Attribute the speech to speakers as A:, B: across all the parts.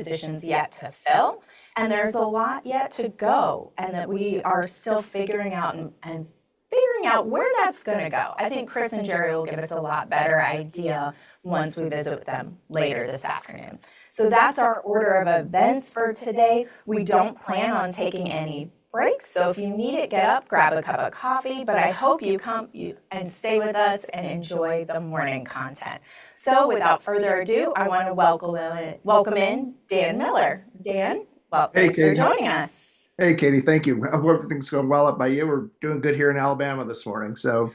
A: positions yet to fill, and there's a lot yet to go, and that we are still figuring out and figuring out where that's going to go. I think Chris and Jerry will give us a lot better idea once we visit with them later this afternoon. So that's our order of events for today. We don't plan on taking any breaks, so if you need it, get up, grab a cup of coffee, but I hope you come and stay with us and enjoy the morning content. So without further ado, I want to welcome in Dan Miller. Dan, well, thanks for joining us.
B: Hey, Katie, thank you. I hope everything's going well up by you. We're doing good here in Alabama this morning. So,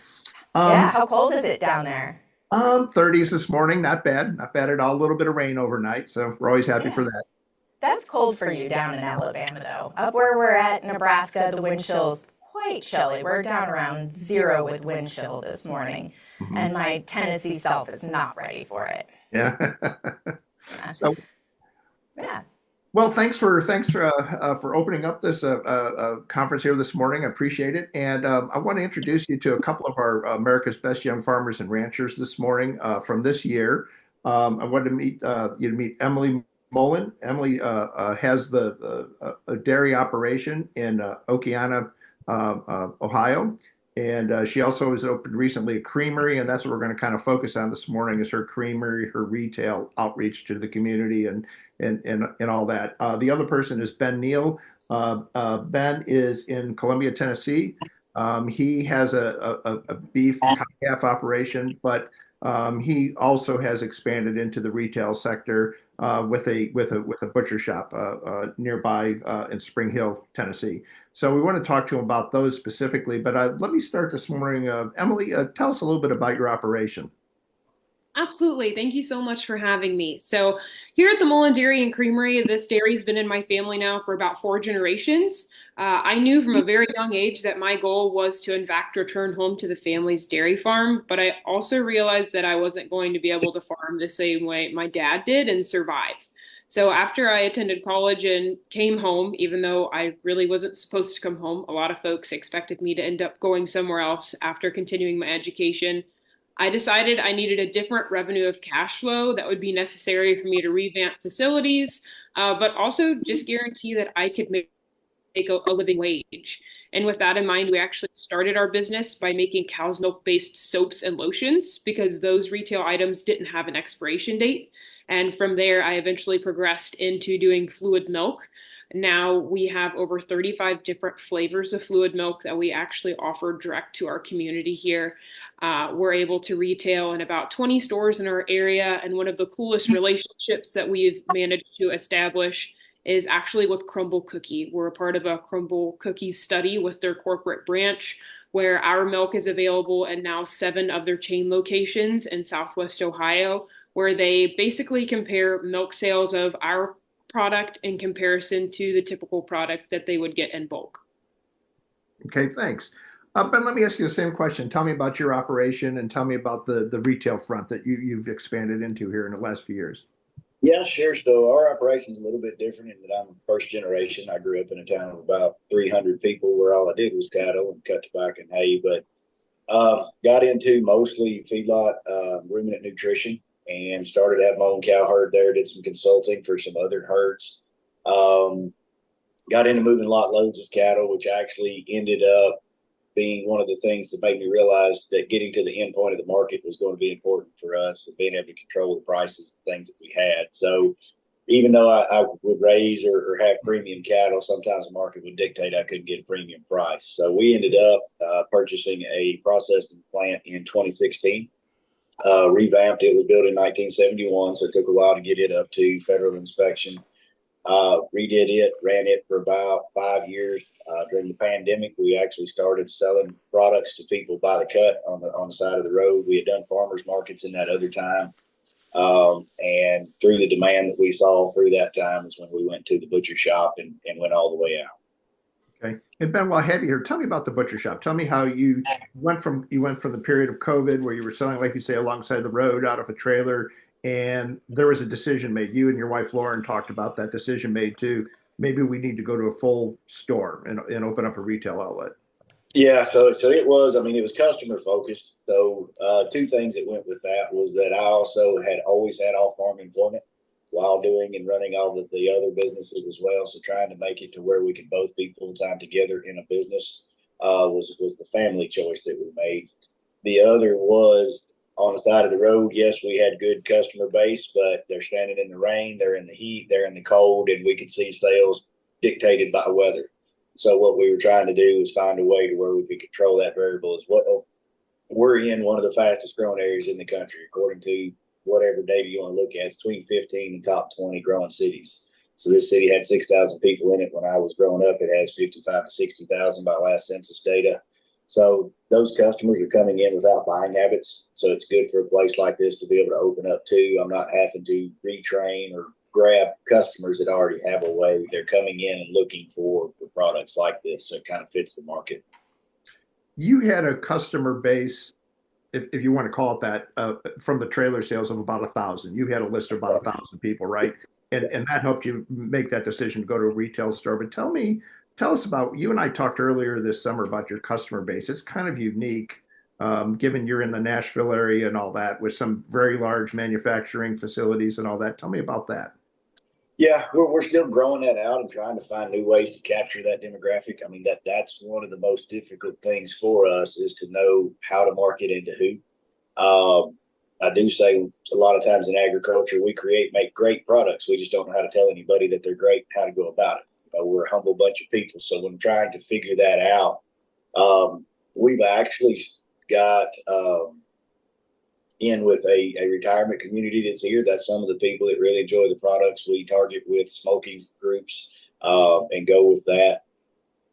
A: yeah, how cold is it down there?
B: 30s this morning, not bad at all. A little bit of rain overnight, so we're always happy for that.
A: That's cold for you down in Alabama, though. Up where we're at, Nebraska, the wind chill's quite chilly. We're down around 0 with wind chill this morning, and my Tennessee self is not ready for it.
B: Yeah. So,
A: yeah.
B: Well, thanks for opening up this conference here this morning. I appreciate it, and I want to introduce you to a couple of our America's Best Young Farmers and Ranchers this morning from this year. I wanted to meet you to meet Emily Mullen. Emily has a dairy operation in Okeana, Ohio, and she also has opened recently a creamery, and that's what we're going to kind of focus on this morning is her creamery, her retail outreach to the community, and all that. The other person is Ben Neal. Ben is in Columbia, Tennessee. He has a beef calf operation, but he also has expanded into the retail sector with a butcher shop nearby in Spring Hill, Tennessee. So we want to talk to him about those specifically. But let me start this morning. Emily, tell us a little bit about your operation.
C: Absolutely. Thank you so much for having me. So here at the Mullen Dairy and Creamery, this dairy's been in my family now for about 4 generations. I knew from a very young age that my goal was to, in fact, return home to the family's dairy farm, but I also realized that I wasn't going to be able to farm the same way my dad did and survive. So after I attended college and came home, even though I really wasn't supposed to come home, a lot of folks expected me to end up going somewhere else after continuing my education. I decided I needed a different revenue of cash flow that would be necessary for me to revamp facilities, but also just guarantee that I could make a living wage. And with that in mind, we actually started our business by making cow's milk based soaps and lotions because those retail items didn't have an expiration date. And from there, I eventually progressed into doing fluid milk. Now we have over 35 different flavors of fluid milk that we actually offer direct to our community here. We're able to retail in about 20 stores in our area. And one of the coolest relationships that we've managed to establish is actually with Crumble Cookie. We're a part of a Crumble Cookie study with their corporate branch where our milk is available in now 7 of their chain locations in Southwest Ohio, where they basically compare milk sales of our product in comparison to the typical product that they would get in bulk.
B: Okay, thanks. Ben, let me ask you the same question. Tell me about your operation and tell me about the retail front that you've expanded into here in the last few years.
D: Yeah, sure. So our operation is a little bit different in that I'm first generation. I grew up in a town of about 300 people where all I did was cattle and cut tobacco and hay, but got into mostly feedlot ruminant nutrition and started to have my own cow herd there, did some consulting for some other herds. Got into moving lot loads of cattle, which actually ended up being one of the things that made me realize that getting to the end point of the market was going to be important for us and being able to control the prices of things that we had. So even though I would raise or have premium cattle, sometimes the market would dictate I couldn't get a premium price. So we ended up purchasing a processing plant in 2016. Revamped it. We built in 1971, so it took a while to get it up to federal inspection. Redid it, ran it for about 5 years. During the pandemic, we actually started selling products to people by the cut on the side of the road. We had done farmers markets in that other time. And through the demand that we saw through that time is when we went to the butcher shop and went all the way out.
B: Okay. And Ben, while I have you here, tell me about the butcher shop. Tell me how you went from the period of COVID where you were selling, like you say, alongside the road out of a trailer, and there was a decision made. You and your wife Lauren talked about that decision made to maybe we need to go to a full store and open up a retail outlet.
D: Yeah, so it was, it was customer focused. So 2 things that went with that was that I also had always had off farm employment. while doing and running all the other businesses as well. So trying to make it to where we could both be full time together in a business was the family choice that we made. The other was on the side of the road. Yes, we had good customer base, but they're standing in the rain, they're in the heat, they're in the cold, and we could see sales dictated by weather. So what we were trying to do was find a way to where we could control that variable as well. We're in one of the fastest growing areas in the country, according to whatever data you want to look at. It's between 15 and top 20 growing cities. So this city had 6,000 people in it. When I was growing up, it has 55 to 60,000 by last census data. So those customers are coming in without buying habits. So it's good for a place like this to be able to open up too. I'm not having to retrain or grab customers that already have a way. They're coming in and looking for products like this. So it kind of fits the market.
B: You had a customer base, if you want to call it that, from the trailer sales of about 1,000. You had a list of about 1,000 people, right? And that helped you make that decision to go to a retail store. But tell us about, you and I talked earlier this summer about your customer base. It's kind of unique, given you're in the Nashville area and all that, with some very large manufacturing facilities and all that. Tell me about that.
D: Yeah, we're still growing that out and trying to find new ways to capture that demographic. I mean, that's one of the most difficult things for us, is to know how to market into who. I do say a lot of times in agriculture, we make great products. We just don't know how to tell anybody that they're great, how to go about it. We're a humble bunch of people. So when trying to figure that out, we've actually got in with a retirement community that's here. That's some of the people that really enjoy the products. We target with smoking groups and go with that.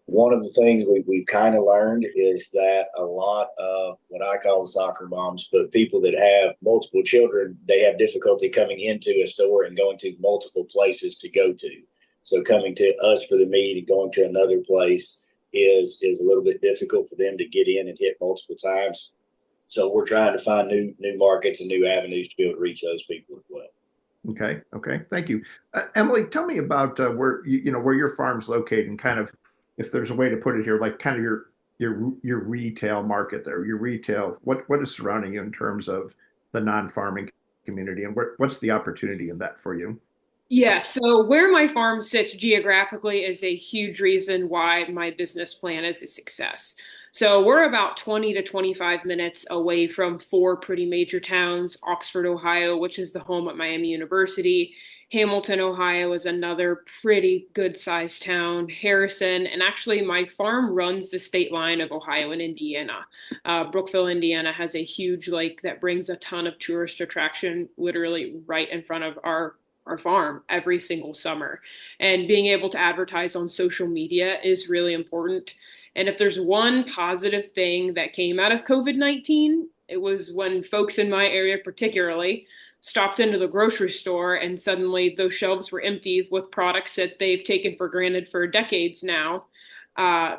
D: One of the things we've kind of learned is that a lot of what I call the soccer moms, but people that have multiple children, they have difficulty coming into a store and going to multiple places to go to. So coming to us for the meat and going to another place is a little bit difficult for them to get in and hit multiple times. So we're trying to find new markets and new avenues to be able to reach those people as well.
B: Okay. Thank you. Emily, tell me about where your farm's located, and kind of, if there's a way to put it here, like kind of your retail market there, your retail, what is surrounding you in terms of the non-farming community, and what's the opportunity in that for you?
C: Yeah, so where my farm sits geographically is a huge reason why my business plan is a success. So we're about 20 to 25 minutes away from four pretty major towns: Oxford, Ohio, which is the home at Miami University; Hamilton, Ohio is another pretty good sized town; Harrison, and actually my farm runs the state line of Ohio and Indiana. Brookville, Indiana has a huge lake that brings a ton of tourist attraction literally right in front of our farm every single summer. And being able to advertise on social media is really important. And if there's one positive thing that came out of COVID-19, it was when folks in my area particularly stopped into the grocery store and suddenly those shelves were empty with products that they've taken for granted for decades now.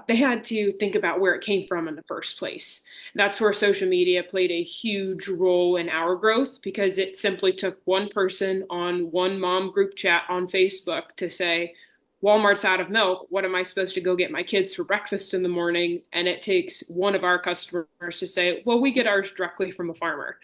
C: They had to think about where it came from in the first place. That's where social media played a huge role in our growth, because it simply took one person on one mom group chat on Facebook to say, Walmart's out of milk. What am I supposed to go get my kids for breakfast in the morning? And it takes one of our customers to say, well, we get ours directly from a farmer.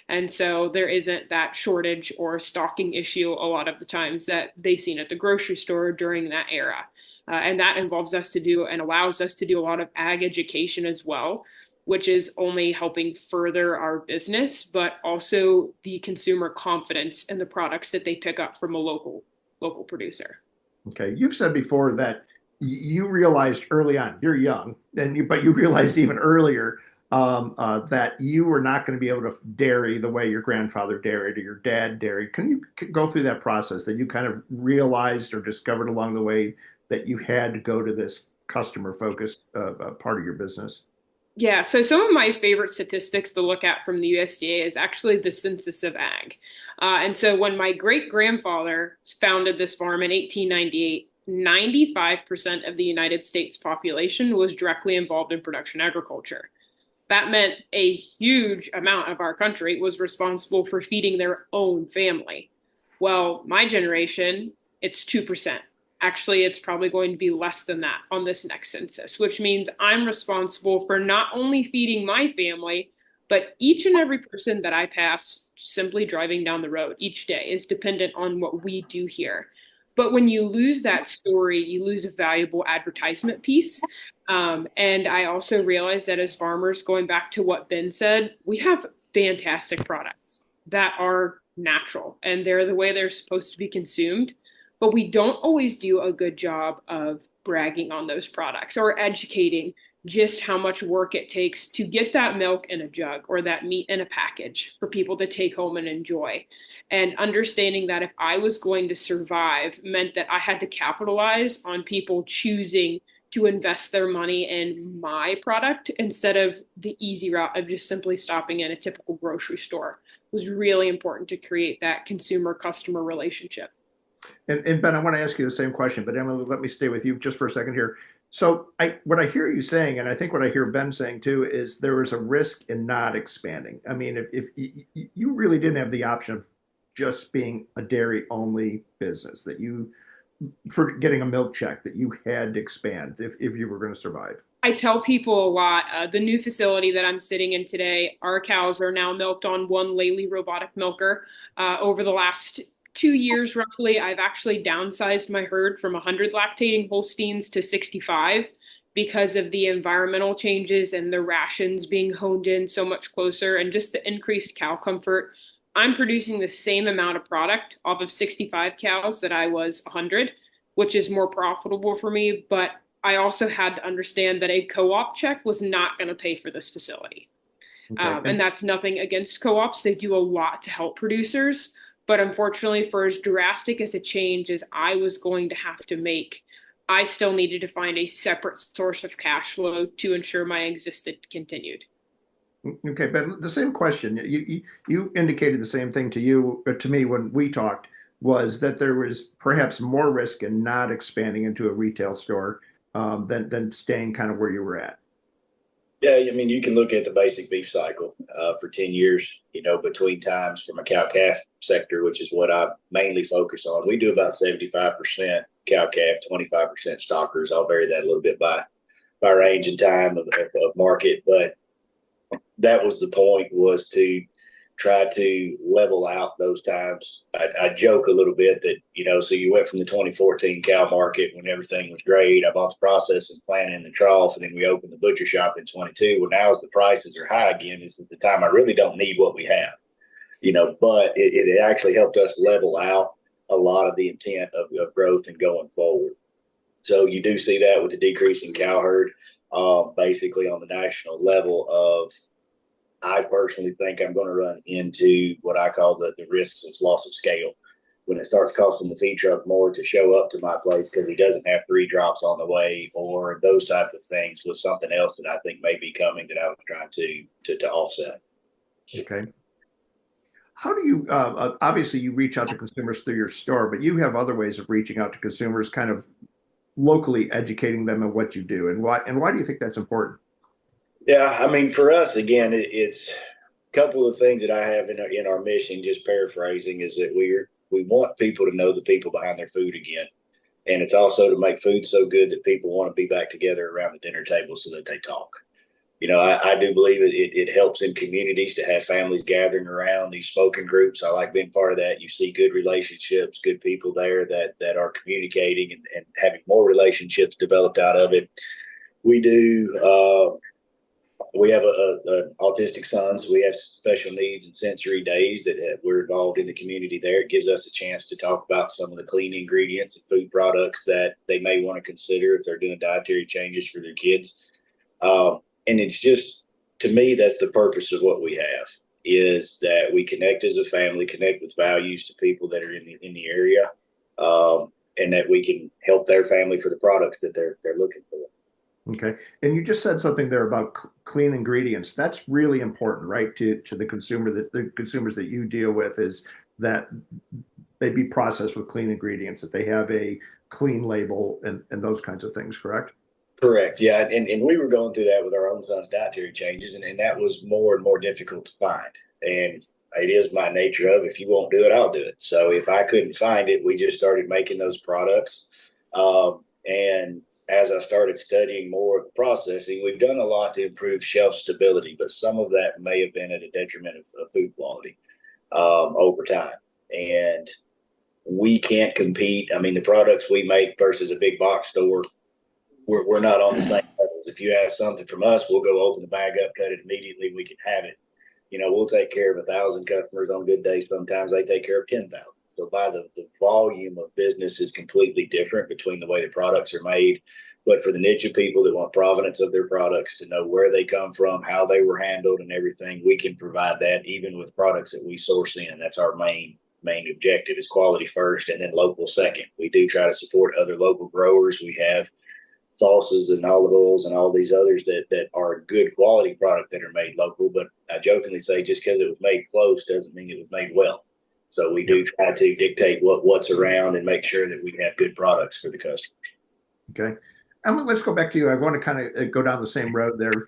C: And so there isn't that shortage or stocking issue a lot of the times that they've seen at the grocery store during that era. And that involves us to do and allows us to do a lot of ag education as well, which is only helping further our business, but also the consumer confidence in the products that they pick up from a local producer.
B: Okay, you've said before that you realized early on, you're young, but you realized even earlier that you were not going to be able to dairy the way your grandfather dairied or your dad dairied. Can you go through that process that you kind of realized or discovered along the way that you had to go to this customer-focused part of your business?
C: Yeah, so some of my favorite statistics to look at from the USDA is actually the census of ag. And so when my great grandfather founded this farm in 1898, 95% of the United States population was directly involved in production agriculture. That meant a huge amount of our country was responsible for feeding their own family. Well, my generation, it's 2%. Actually, it's probably going to be less than that on this next census, which means I'm responsible for not only feeding my family, But each and every person that I pass simply driving down the road each day is dependent on what we do here. But when you lose that story, you lose a valuable advertisement piece. And I also realize that as farmers, going back to what Ben said, we have fantastic products that are natural and they're the way they're supposed to be consumed. But we don't always do a good job of bragging on those products or educating just how much work it takes to get that milk in a jug or that meat in a package for people to take home and enjoy. And understanding that if I was going to survive meant that I had to capitalize on people choosing to invest their money in my product instead of the easy route of just simply stopping in a typical grocery store. It was really important to create that consumer customer relationship.
B: And Ben, I want to ask you the same question, but Emily, let me stay with you just for a second here. So what I hear you saying, and I think what I hear Ben saying too, is there is a risk in not expanding. I mean, if you really didn't have the option of just being a dairy only business, that you, for getting a milk check, that you had to expand if you were going to survive.
C: I tell people a lot, the new facility that I'm sitting in today, our cows are now milked on one Lely robotic milker. Over the last 2 years, roughly, I've actually downsized my herd from 100 lactating Holsteins to 65 because of the environmental changes and the rations being honed in so much closer and just the increased cow comfort. I'm producing the same amount of product off of 65 cows that I was 100, which is more profitable for me, but I also had to understand that a co-op check was not going to pay for this facility.
B: Okay.
C: And that's nothing against co-ops. They do a lot to help producers. But unfortunately, for as drastic as a change as I was going to have to make, I still needed to find a separate source of cash flow to ensure my existence continued.
B: Okay, but the same question. You indicated the same thing to me when we talked, was that there was perhaps more risk in not expanding into a retail store than staying kind of where you were at.
D: Yeah, I mean, you can look at the basic beef cycle for 10 years, between times from a cow-calf sector, which is what I mainly focus on. We do about 75% cow-calf, 25% stockers. I'll vary that a little bit by range and time of market. But that was the point, was to try to level out those times. I joke a little bit that, so you went from the 2014 cow market when everything was great. I bought the processing plant in the trough, and then we opened the butcher shop in 22. Well, now as the prices are high again, is the time I really don't need what we have, but it actually helped us level out a lot of the intent of growth and going forward. So you do see that with the decreasing cow herd, basically on the national level of, I personally think I'm going to run into what I call the risks of loss of scale. When it starts costing the feed truck more to show up to my place because he doesn't have 3 drops on the way, or those type of things, was something else that I think may be coming that I was trying to offset.
B: Okay. How do you, obviously you reach out to consumers through your store, but you have other ways of reaching out to consumers, kind of locally educating them on what you do, and why do you think that's important?
D: Yeah, I mean, for us, again, it's a couple of things that I have in our mission, just paraphrasing, is that we want people to know the people behind their food again. And it's also to make food so good that people want to be back together around the dinner table so that they talk. I do believe it helps in communities to have families gathering around these smoking groups. I like being part of that. You see good relationships, good people there that are communicating and having more relationships developed out of it. We do. We have a autistic son, so we have special needs and sensory days that we're involved in the community there. It gives us a chance to talk about some of the clean ingredients and food products that they may want to consider if they're doing dietary changes for their kids. And it's just, to me, that's the purpose of what we have, is that we connect as a family, connect with values to people that are in the area, and that we can help their family for the products that they're looking for.
B: Okay. And you just said something there about clean ingredients. That's really important, right? To the consumer, that the consumers that you deal with, is that they be processed with clean ingredients, that they have a clean label and those kinds of things, correct?
D: Correct. Yeah. And we were going through that with our own son's dietary changes, and that was more and more difficult to find. And it is my nature of, if you won't do it, I'll do it. So if I couldn't find it, we just started making those products. And as I started studying more of processing, we've done a lot to improve shelf stability, but some of that may have been at a detriment of food quality over time. And we can't compete. I mean, the products we make versus a big box store, we're not on the same levels. If you ask something from us, we'll go open the bag up, cut it immediately. We can have it. We'll take care of 1,000 customers on good days. Sometimes they take care of 10,000. So by the volume of business is completely different between the way the products are made. But for the niche of people that want provenance of their products, to know where they come from, how they were handled and everything, we can provide that even with products that we source in. That's our main objective, is quality first and then local second. We do try to support other local growers. We have sauces and olive oils and all these others that are good quality product that are made local. But I jokingly say, just because it was made close doesn't mean it was made well. So we do try to dictate what's around and make sure that we have good products for the customers.
B: Okay. And let's go back to you. I want to kind of go down the same road there.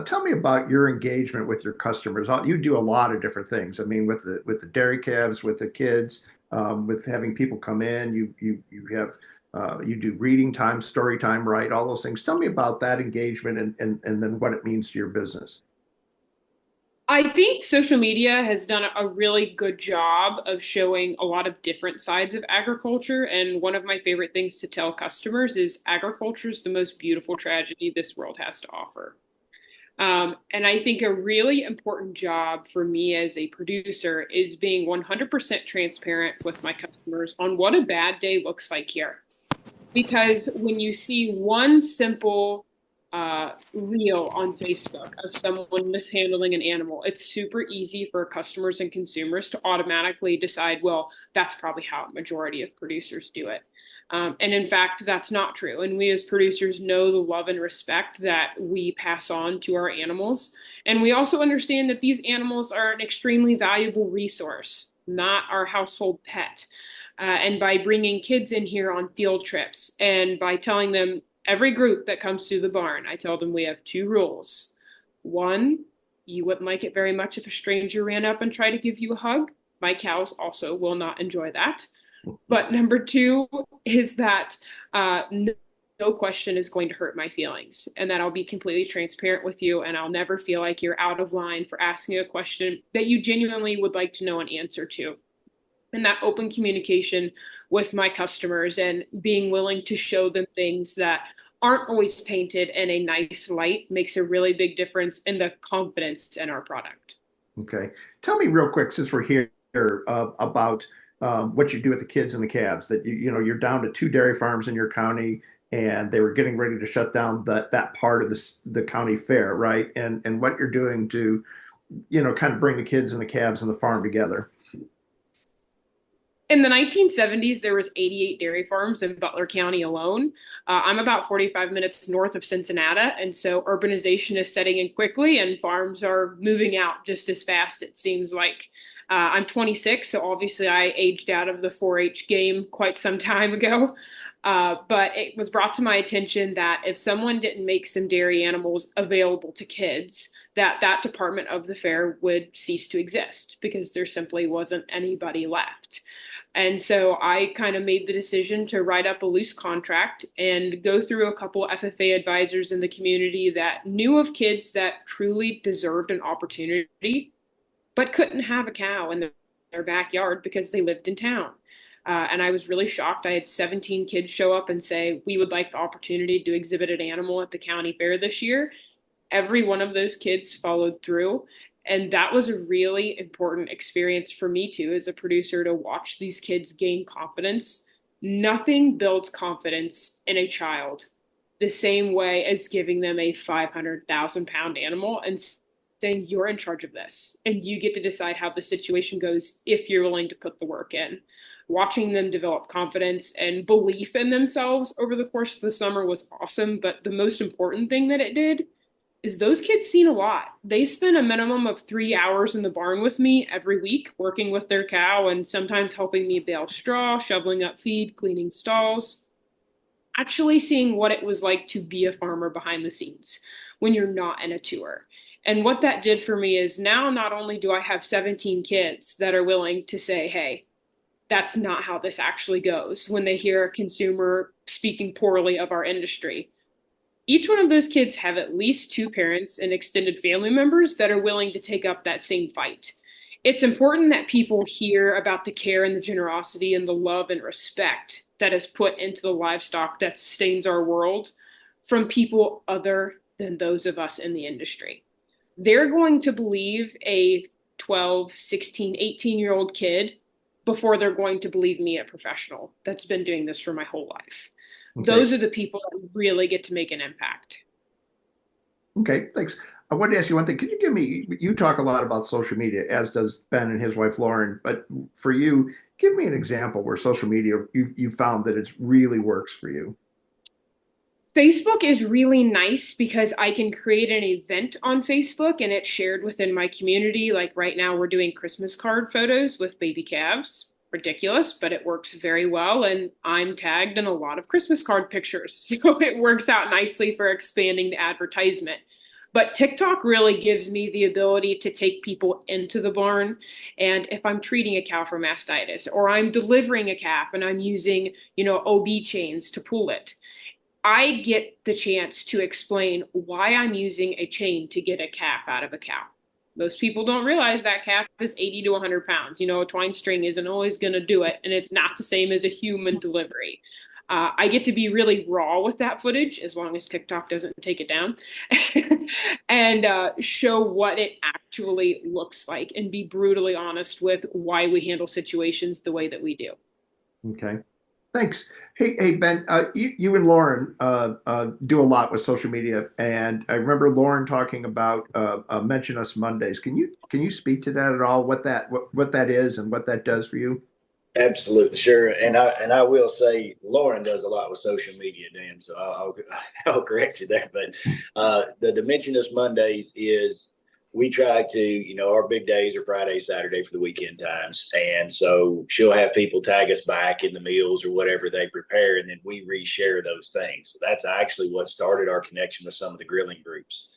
B: Tell me about your engagement with your customers. You do a lot of different things. I mean, with the dairy calves, with the kids, with having people come in, you do reading time, story time, right? All those things. Tell me about that engagement and then what it means to your business.
C: I think social media has done a really good job of showing a lot of different sides of agriculture. And one of my favorite things to tell customers is agriculture is the most beautiful tragedy this world has to offer. And I think a really important job for me as a producer is being 100% transparent with my customers on what a bad day looks like here. Because when you see one simple reel on Facebook of someone mishandling an animal, it's super easy for customers and consumers to automatically decide, well, that's probably how a majority of producers do it. And in fact, that's not true. And we as producers know the love and respect that we pass on to our animals. And we also understand that these animals are an extremely valuable resource, not our household pet. And by bringing kids in here on field trips and by telling them, every group that comes through the barn, I tell them we have 2 rules. 1, you wouldn't like it very much if a stranger ran up and tried to give you a hug. My cows also will not enjoy that. But number 2 is that no question is going to hurt my feelings, and that I'll be completely transparent with you, and I'll never feel like you're out of line for asking a question that you genuinely would like to know an answer to. And that open communication with my customers and being willing to show them things that aren't always painted in a nice light makes a really big difference in the confidence in our product.
B: Okay. Tell me real quick, since we're here, about what you do with the kids and the calves. That you're down to 2 dairy farms in your county, and they were getting ready to shut down that part of the county fair, right? And what you're doing to, kind of bring the kids and the calves and the farm together.
C: In the 1970s, there was 88 dairy farms in Butler County alone. I'm about 45 minutes north of Cincinnati, and so urbanization is setting in quickly, and farms are moving out just as fast, it seems like. I'm 26, so obviously I aged out of the 4-H game quite some time ago. But it was brought to my attention that if someone didn't make some dairy animals available to kids, that department of the fair would cease to exist because there simply wasn't anybody left. And so I kind of made the decision to write up a loose contract and go through a couple FFA advisors in the community that knew of kids that truly deserved an opportunity, but couldn't have a cow in their backyard because they lived in town. And I was really shocked. I had 17 kids show up and say, we would like the opportunity to exhibit an animal at the county fair this year. Every one of those kids followed through. And that was a really important experience for me too, as a producer, to watch these kids gain confidence. Nothing builds confidence in a child the same way as giving them a 500,000-pound animal and saying, you're in charge of this and you get to decide how the situation goes if you're willing to put the work in. Watching them develop confidence and belief in themselves over the course of the summer was awesome. But the most important thing that it did is those kids seen a lot. They spent a minimum of 3 hours in the barn with me every week, working with their cow and sometimes helping me bale straw, shoveling up feed, cleaning stalls, actually seeing what it was like to be a farmer behind the scenes when you're not in a tour. And what that did for me is now not only do I have 17 kids that are willing to say, hey, that's not how this actually goes when they hear a consumer speaking poorly of our industry. Each one of those kids have at least two parents and extended family members that are willing to take up that same fight. It's important that people hear about the care and the generosity and the love and respect that is put into the livestock that sustains our world from people other than those of us in the industry. They're going to believe a 12, 16, 18-year-old kid before they're going to believe me, a professional that's been doing this for my whole life.
B: Okay.
C: Those are the people that really get to make an impact.
B: Okay, thanks. I wanted to ask you one thing. Could you give me, you talk a lot about social media, as does Ben and his wife, Lauren, but for you, give me an example where social media, you found that it really works for you.
C: Facebook is really nice because I can create an event on Facebook and it's shared within my community. Like right now, we're doing Christmas card photos with baby calves. Ridiculous, but it works very well. And I'm tagged in a lot of Christmas card pictures. So it works out nicely for expanding the advertisement. But TikTok really gives me the ability to take people into the barn. And if I'm treating a cow for mastitis or I'm delivering a calf and I'm using, OB chains to pull it, I get the chance to explain why I'm using a chain to get a calf out of a cow. Most people don't realize that calf is 80 to 100 pounds. A twine string isn't always going to do it, and it's not the same as a human delivery. I get to be really raw with that footage, as long as TikTok doesn't take it down, and show what it actually looks like and be brutally honest with why we handle situations the way that we do.
B: Okay. Thanks. Hey Ben, you and Lauren do a lot with social media, and I remember Lauren talking about Mention Us Mondays. Can you speak to that at all? What that is and what that does for you?
D: Absolutely, sure. And I will say Lauren does a lot with social media, Dan. So I'll correct you there. But the Mention Us Mondays is, we try to, our big days are Friday, Saturday for the weekend times. And so she'll have people tag us back in the meals or whatever they prepare, and then we reshare those things. So that's actually what started our connection with some of the grilling groups,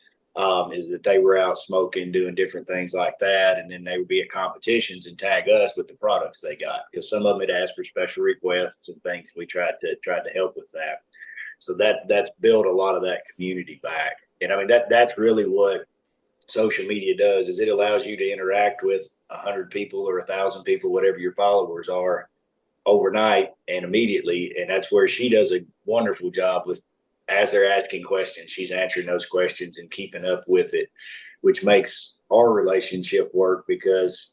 D: is that they were out smoking, doing different things like that. And then they would be at competitions and tag us with the products they got, because some of them had asked for special requests and things. We tried to help with that. So that's built a lot of that community back. And I mean, that's really what social media does, is it allows you to interact with 100 people or 1,000 people, whatever your followers are, overnight and immediately. And that's where she does a wonderful job with, as they're asking questions, she's answering those questions and keeping up with it, which makes our relationship work, because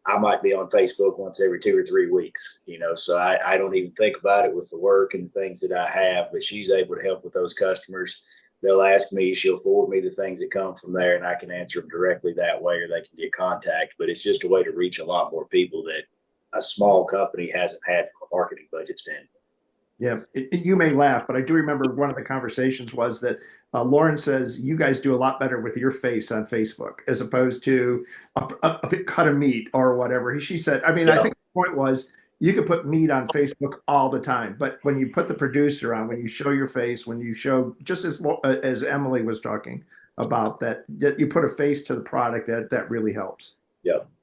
D: I might be on Facebook once every 2 or 3 weeks, so I don't even think about it with the work and the things that I have, but she's able to help with those customers. They'll ask me, she'll forward me the things that come from there, and I can answer them directly that way, or they can get contact. But it's just a way to reach a lot more people that a small company hasn't had from a marketing budget standpoint.
B: Yeah, you may laugh, but I do remember one of the conversations was that Lauren says you guys do a lot better with your face on Facebook as opposed to a cut of meat or whatever. She said, I mean, I think the point was you could put meat on Facebook all the time, but when you put the producer on, when you show your face, when you show, just as Emily was talking about, that you put a face to the product, that really helps.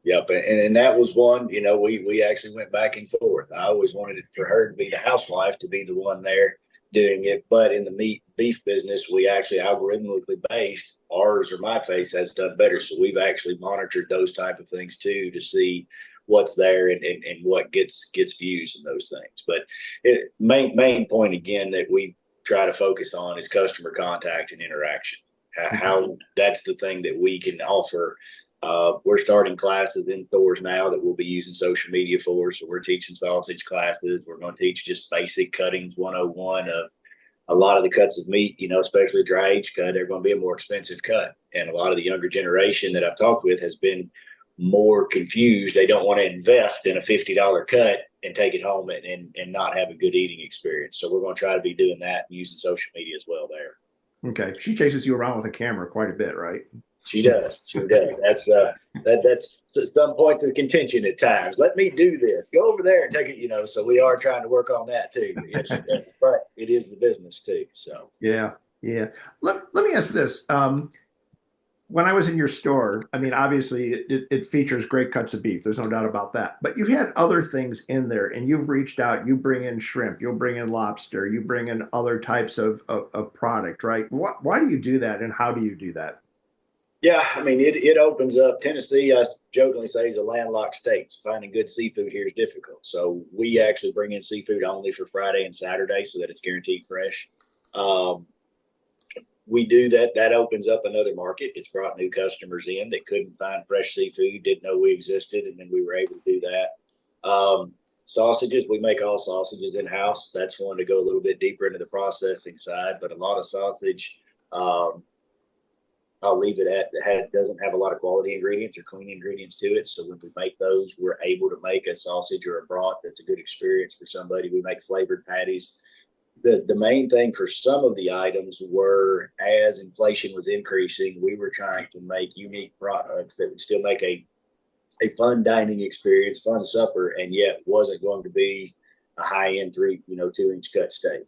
D: Yep. And that was one, we actually went back and forth. I always wanted it for her to be the housewife, to be the one there doing it. But in the beef business, we actually algorithmically based, ours or my face has done better. So we've actually monitored those type of things too, to see what's there and what gets views and those things. But main point again that we try to focus on is customer contact and interaction. How that's the thing that we can offer. We're starting classes in stores now that we'll be using social media for. So we're teaching sausage classes. We're going to teach just basic cuttings 101 of a lot of the cuts of meat, especially a dry age cut. They're going to be a more expensive cut. And a lot of the younger generation that I've talked with has been more confused. They don't want to invest in a $50 cut and take it home and not have a good eating experience. So we're going to try to be doing that and using social media as well there.
B: Okay. She chases you around with a camera quite a bit, right?
D: She does. That's some point to contention at times. Let me do this. Go over there and take it. So we are trying to work on that too. Yes, but it is the business too. So
B: yeah. Let me ask this: when I was in your store, I mean, obviously it features great cuts of beef. There's no doubt about that. But you had other things in there, and you've reached out. You bring in shrimp, you'll bring in lobster, you bring in other types of product, right? Why do you do that, and how do you do that?
D: Yeah, I mean, it opens up. Tennessee, I jokingly say, is a landlocked state. So finding good seafood here is difficult. So we actually bring in seafood only for Friday and Saturday so that it's guaranteed fresh. Um, we do that. That opens up another market. It's brought new customers in that couldn't find fresh seafood, didn't know we existed, and then we were able to do that. Sausages, we make all sausages in house. That's one to go a little bit deeper into the processing side, but a lot of sausage. I'll leave it at doesn't have a lot of quality ingredients or clean ingredients to it. So when we make those, we're able to make a sausage or a broth that's a good experience for somebody. We make flavored patties. The main thing for some of the items were, as inflation was increasing, we were trying to make unique products that would still make a fun dining experience, fun supper, and yet wasn't going to be a high end 2-inch cut steak.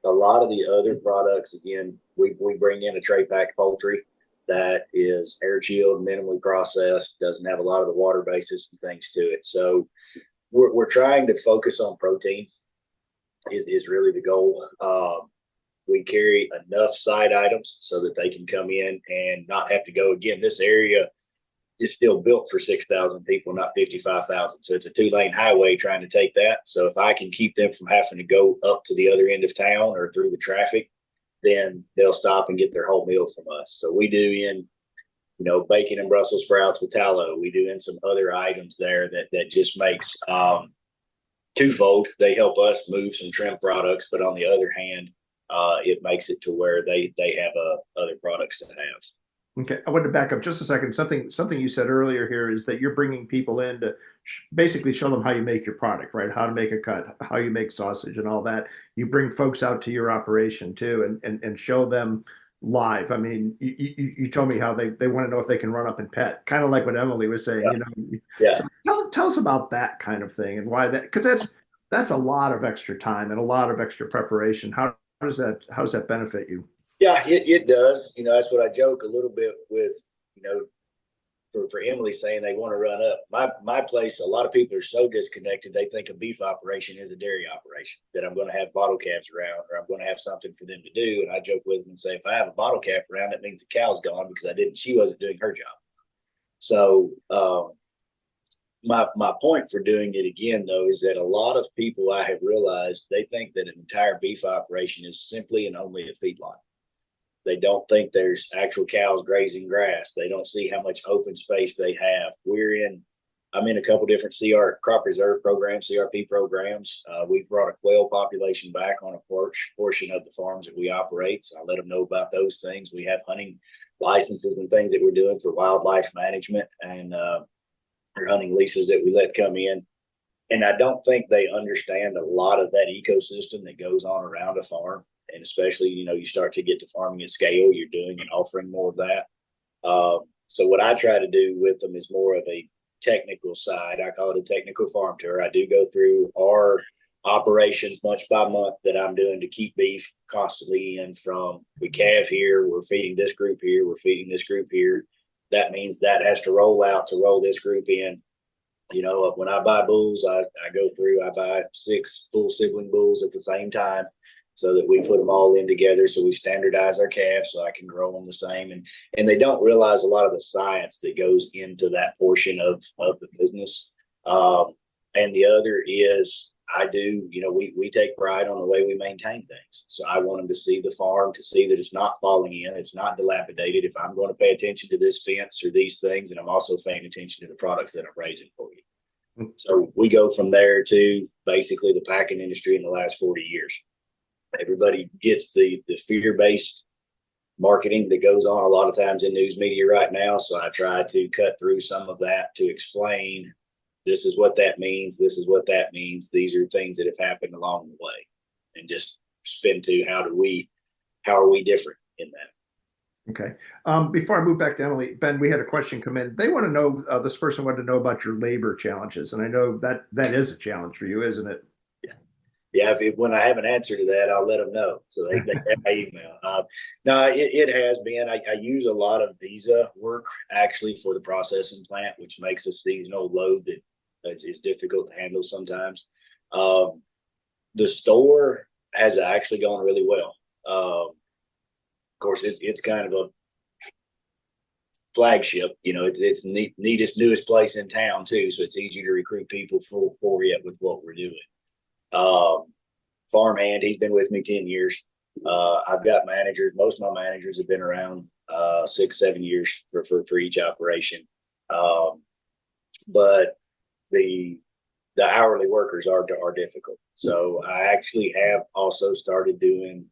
D: A lot of the other products, again, we bring in a tray packed poultry that is air chilled, minimally processed, doesn't have a lot of the water basis and things to it. So we're trying to focus on protein is really the goal. We carry enough side items so that they can come in and not have to go. Again, this area is still built for 6,000 people, not 55,000. So it's a 2-lane highway trying to take that. So if I can keep them from having to go up to the other end of town or through the traffic, then they'll stop and get their whole meal from us. So we do in, bacon and Brussels sprouts with tallow. We do in some other items there that just makes twofold. They help us move some trim products, but on the other hand, it makes it to where they have other products to have.
B: Okay, I want to back up just a second. Something you said earlier here is that you're bringing people in to basically show them how you make your product, right? How to make a cut, how you make sausage, and all that. You bring folks out to your operation too, and show them live. I mean, you told me how they want to know if they can run up and pet, kind of like what Emily was saying.
D: Yeah. Yeah.
B: So tell us about that kind of thing and why that, because that's a lot of extra time and a lot of extra preparation. How does that benefit you?
D: Yeah, it does. That's what I joke a little bit with, for Emily saying they want to run up. My place, a lot of people are so disconnected, they think a beef operation is a dairy operation, that I'm going to have bottle caps around or I'm going to have something for them to do. And I joke with them and say, if I have a bottle cap around, that means the cow's gone because she wasn't doing her job. So my point for doing it again, though, is that a lot of people, I have realized, they think that an entire beef operation is simply and only a feedlot. They don't think there's actual cows grazing grass. They don't see how much open space they have. I'm in a couple different crop reserve programs, CRP programs. We've brought a quail population back on a portion of the farms that we operate. So I let them know about those things. We have hunting licenses and things that we're doing for wildlife management and hunting leases that we let come in. And I don't think they understand a lot of that ecosystem that goes on around a farm. And especially, you start to get to farming at scale, you're doing and offering more of that. So what I try to do with them is more of a technical side. I call it a technical farm tour. I do go through our operations month by month that I'm doing to keep beef constantly in from we calve here, we're feeding this group here, we're feeding this group here. That means that has to roll out to roll this group in. When I buy bulls, I buy 6 full sibling bulls at the same time, so that we put them all in together. So we standardize our calves so I can grow them the same. And they don't realize a lot of the science that goes into that portion of the business. And the other is we take pride on the way we maintain things. So I want them to see the farm, to see that it's not falling in, it's not dilapidated. If I'm going to pay attention to this fence or these things, and I'm also paying attention to the products that I'm raising for you. So we go from there to basically the packing industry in the last 40 years. Everybody gets the fear-based marketing that goes on a lot of times in news media right now. So I try to cut through some of that to explain this is what that means. This is what that means. These are things that have happened along the way, and just spin to how are we different in that.
B: Okay. Before I move back to Emily, Ben, we had a question come in. They want to know, this person wanted to know about your labor challenges. And I know that is a challenge for you, isn't it?
D: Yeah, when I have an answer to that, I'll let them know. So they have my email. No, it has been. I use a lot of visa work actually for the processing plant, which makes a seasonal load that is difficult to handle sometimes. Um, the store has actually gone really well. Of course, it's kind of a flagship. It's the neatest, newest place in town too, so it's easy to recruit people for it with what we're doing. Um, Farmhand, he's been with me 10 years. I've got managers. Most of my managers have been around 6, 7 years for each operation. But the hourly workers are difficult. So I actually have also started doing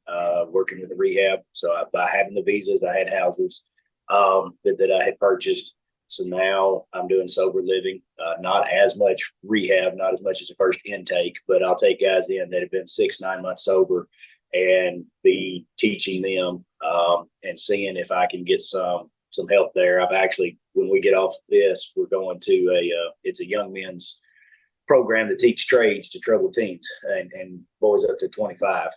D: working with the rehab. So by having the visas, I had houses that I had purchased. So now I'm doing sober living, not as much rehab, not as much as the first intake, but I'll take guys in that have been 6, 9 months sober and be teaching them and seeing if I can get some help there. I've actually, when we get off this, we're going to it's a young men's program that teach trades to troubled teens and boys up to 25.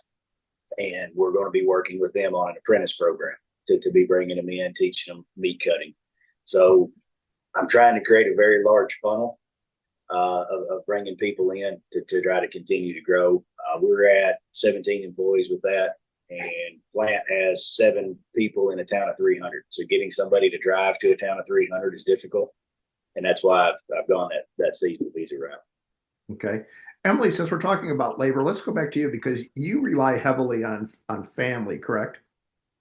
D: And we're going to be working with them on an apprentice program to be bringing them in, teaching them meat cutting. So I'm trying to create a very large funnel of bringing people in to try to continue to grow. We're at 17 employees with that, and plant has 7 people in a town of 300. So getting somebody to drive to a town of 300 is difficult, and that's why I've gone that seasonal visa route.
B: Okay. Emily, since we're talking about labor, let's go back to you because you rely heavily on family, correct?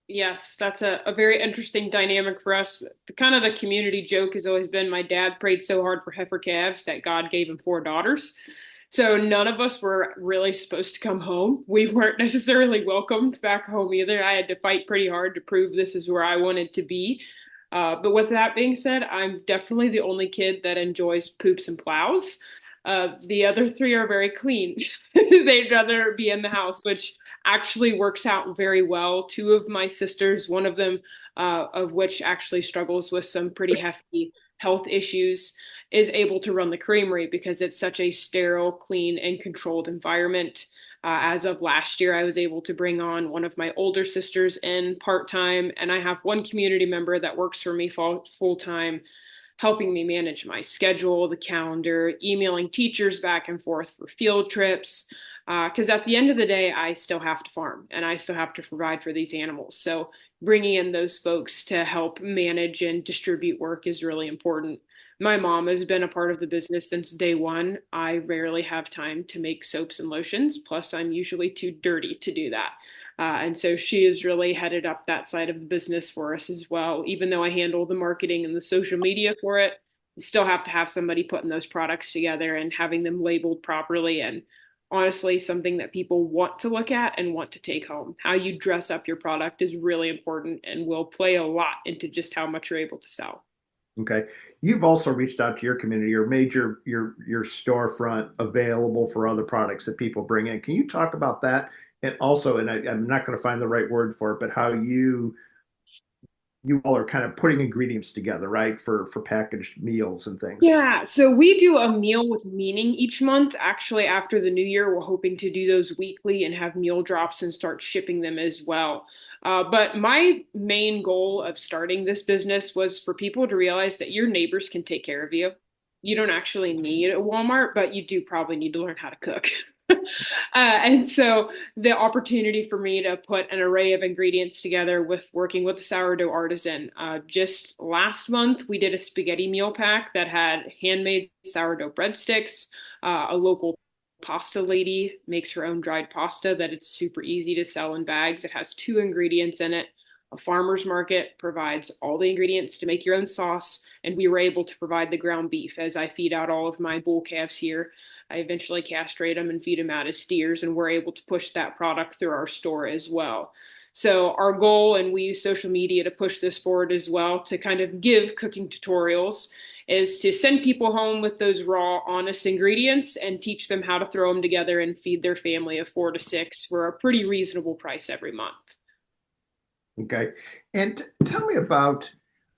C: Yes, that's a very interesting dynamic for us. The community joke has always been my dad prayed so hard for heifer calves that God gave him 4 daughters. So none of us were really supposed to come home. We weren't necessarily welcomed back home either. I had to fight pretty hard to prove this is where I wanted to be. But with that being said, I'm definitely the only kid that enjoys poops and plows. The other 3 are very clean. They'd rather be in the house, which actually works out very well. 2 of my sisters, one of them, of which actually struggles with some pretty hefty health issues, is able to run the creamery because it's such a sterile, clean, and controlled environment. As of last year, I was able to bring on one of my older sisters in part time, and I have one community member that works for me full time, helping me manage my schedule, the calendar, emailing teachers back and forth for field trips. Because at the end of the day, I still have to farm and I still have to provide for these animals. So bringing in those folks to help manage and distribute work is really important. My mom has been a part of the business since day one. I rarely have time to make soaps and lotions. Plus, I'm usually too dirty to do that. And so she has really headed up that side of the business for us as well. Even though I handle the marketing and the social media for it, you still have to have somebody putting those products together and having them labeled properly. And honestly, something that people want to look at and want to take home. How you dress up your product is really important and will play a lot into just how much you're able to sell.
B: Okay. You've also reached out to your community or made your storefront available for other products that people bring in. Can you talk about that? And also, and I'm not going to find the right word for it, but how you all are kind of putting ingredients together, right, for packaged meals and things.
C: Yeah, so we do a meal with meaning each month. Actually, after the new year, we're hoping to do those weekly and have meal drops and start shipping them as well. But my main goal of starting this business was for people to realize that your neighbors can take care of you. You don't actually need a Walmart, but you do probably need to learn how to cook. And so the opportunity for me to put an array of ingredients together with working with a sourdough artisan. Just last month, we did a spaghetti meal pack that had handmade sourdough breadsticks. A local pasta lady makes her own dried pasta that it's super easy to sell in bags. It has 2 ingredients in it. A farmer's market provides all the ingredients to make your own sauce, and we were able to provide the ground beef as I feed out all of my bull calves here. I eventually castrate them and feed them out as steers, and we're able to push that product through our store as well. So our goal, and we use social media to push this forward as well, to kind of give cooking tutorials, is to send people home with those raw, honest ingredients and teach them how to throw them together and feed their family of 4 to 6 for a pretty reasonable price every month.
B: Okay. And tell me about,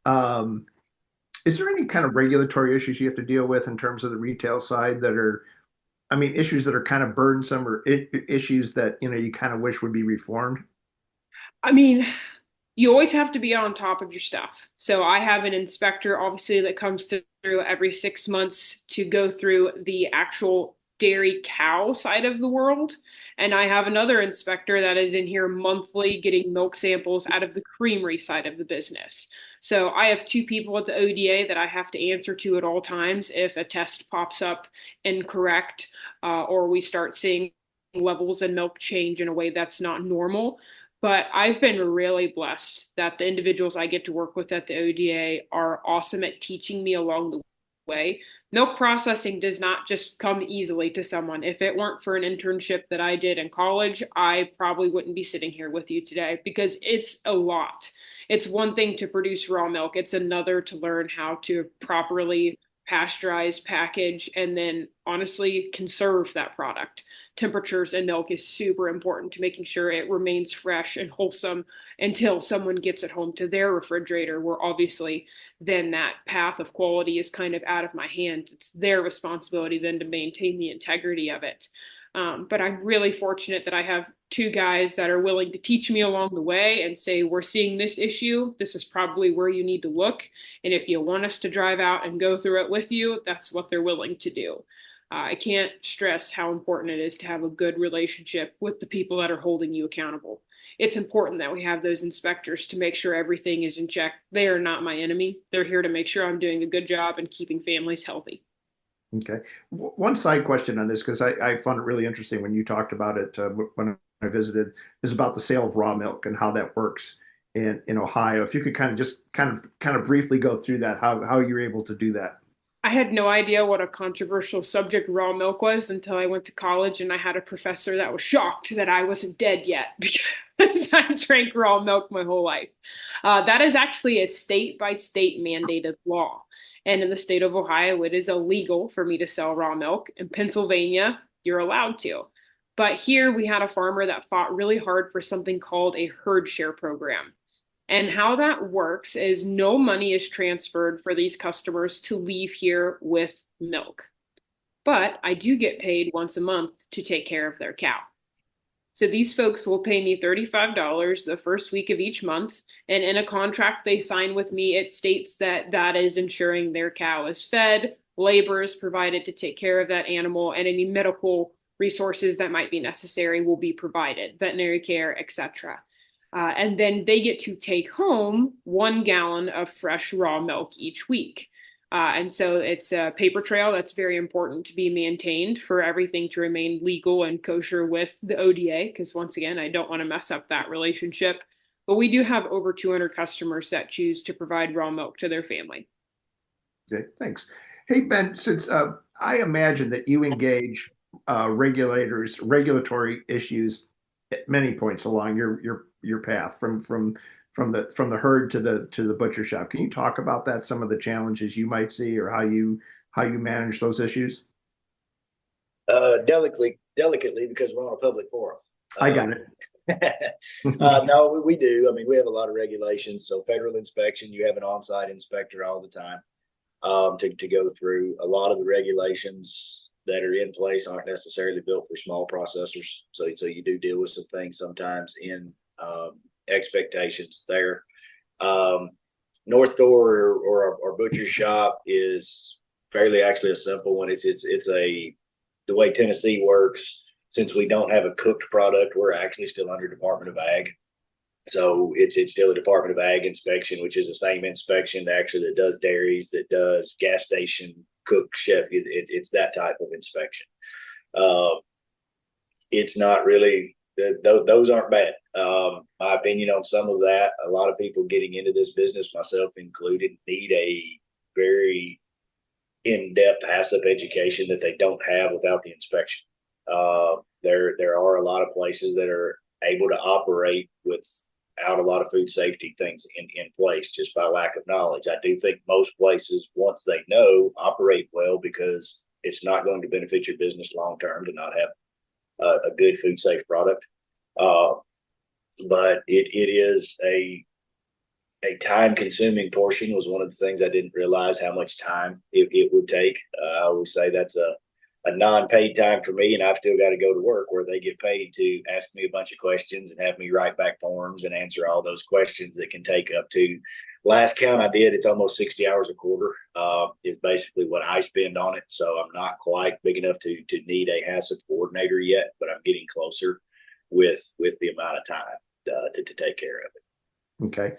B: um, is there any kind of regulatory issues you have to deal with in terms of the retail side that are, I mean, issues that are kind of burdensome or issues that, you kind of wish would be reformed?
C: I mean, you always have to be on top of your stuff. So I have an inspector, obviously, that comes through every 6 months to go through the actual dairy cow side of the world. And I have another inspector that is in here monthly getting milk samples out of the creamery side of the business. So I have two people at the ODA that I have to answer to at all times if a test pops up incorrect, or we start seeing levels in milk change in a way that's not normal. But I've been really blessed that the individuals I get to work with at the ODA are awesome at teaching me along the way. Milk processing does not just come easily to someone. If it weren't for an internship that I did in college, I probably wouldn't be sitting here with you today because it's a lot. It's one thing to produce raw milk, it's another to learn how to properly pasteurize, package, and then honestly conserve that product. Temperatures in milk is super important to making sure it remains fresh and wholesome until someone gets it home to their refrigerator, where obviously then that path of quality is kind of out of my hands. It's their responsibility then to maintain the integrity of it. But I'm really fortunate that I have two guys that are willing to teach me along the way and say, we're seeing this issue. This is probably where you need to look. And if you want us to drive out and go through it with you, that's what they're willing to do. I can't stress how important it is to have a good relationship with the people that are holding you accountable. It's important that we have those inspectors to make sure everything is in check. They are not my enemy. They're here to make sure I'm doing a good job and keeping families healthy.
B: Okay. One side question on this, because I found it really interesting when you talked about it when I visited, is about the sale of raw milk and how that works in Ohio. If you could kind of briefly go through that, how you're able to do that.
C: I had no idea what a controversial subject raw milk was until I went to college and I had a professor that was shocked that I wasn't dead yet because I drank raw milk my whole life. That is actually a state by state mandated law. And in the state of Ohio, it is illegal for me to sell raw milk. In Pennsylvania, you're allowed to. But here we had a farmer that fought really hard for something called a herd share program. And how that works is no money is transferred for these customers to leave here with milk. But I do get paid once a month to take care of their cow. So these folks will pay me $35 the first week of each month. And in a contract they sign with me, it states that that is ensuring their cow is fed, labor is provided to take care of that animal, and any medical resources that might be necessary will be provided, veterinary care, etc. And then they get to take home 1 gallon of fresh raw milk each week. And so it's a paper trail that's very important to be maintained for everything to remain legal and kosher with the ODA, because once again, I don't want to mess up that relationship. But we do have over 200 customers that choose to provide raw milk to their family.
B: Okay, thanks. Hey, Ben, since I imagine that you engage regulatory issues at many points along your path from the herd to the butcher shop. Can you talk about that? Some of the challenges you might see, or how you manage those issues?
D: Delicately, because we're on a public forum.
B: I got it.
D: No, we do. I mean, we have a lot of regulations. So federal inspection, you have an on-site inspector all the time to go through. A lot of the regulations that are in place aren't necessarily built for small processors. So you do deal with some things sometimes in expectations there. North door or our butcher shop is fairly actually a simple one. It's the way Tennessee works. Since we don't have a cooked product, we're actually still under Department of Ag. So it's still a Department of Ag inspection, which is the same inspection actually that does dairies, that does gas station cooked chef. It's that type of inspection. It's not really, those aren't bad. My opinion on some of that, a lot of people getting into this business, myself included, need a very in-depth HACCP education that they don't have without the inspection. There are a lot of places that are able to operate without a lot of food safety things in place just by lack of knowledge. I do think most places, once they know, operate well because it's not going to benefit your business long term to not have a good food safe product. But it is a time consuming portion. Was one of the things I didn't realize how much time it would take. I always say that's a non-paid time for me, and I've still got to go to work where they get paid to ask me a bunch of questions and have me write back forms and answer all those questions that can take up to, last count I did, it's almost 60 hours a quarter. Is basically what I spend on it. So I'm not quite big enough to need a HACCP coordinator yet, but I'm getting closer with the amount of time to take care of it.
B: Okay.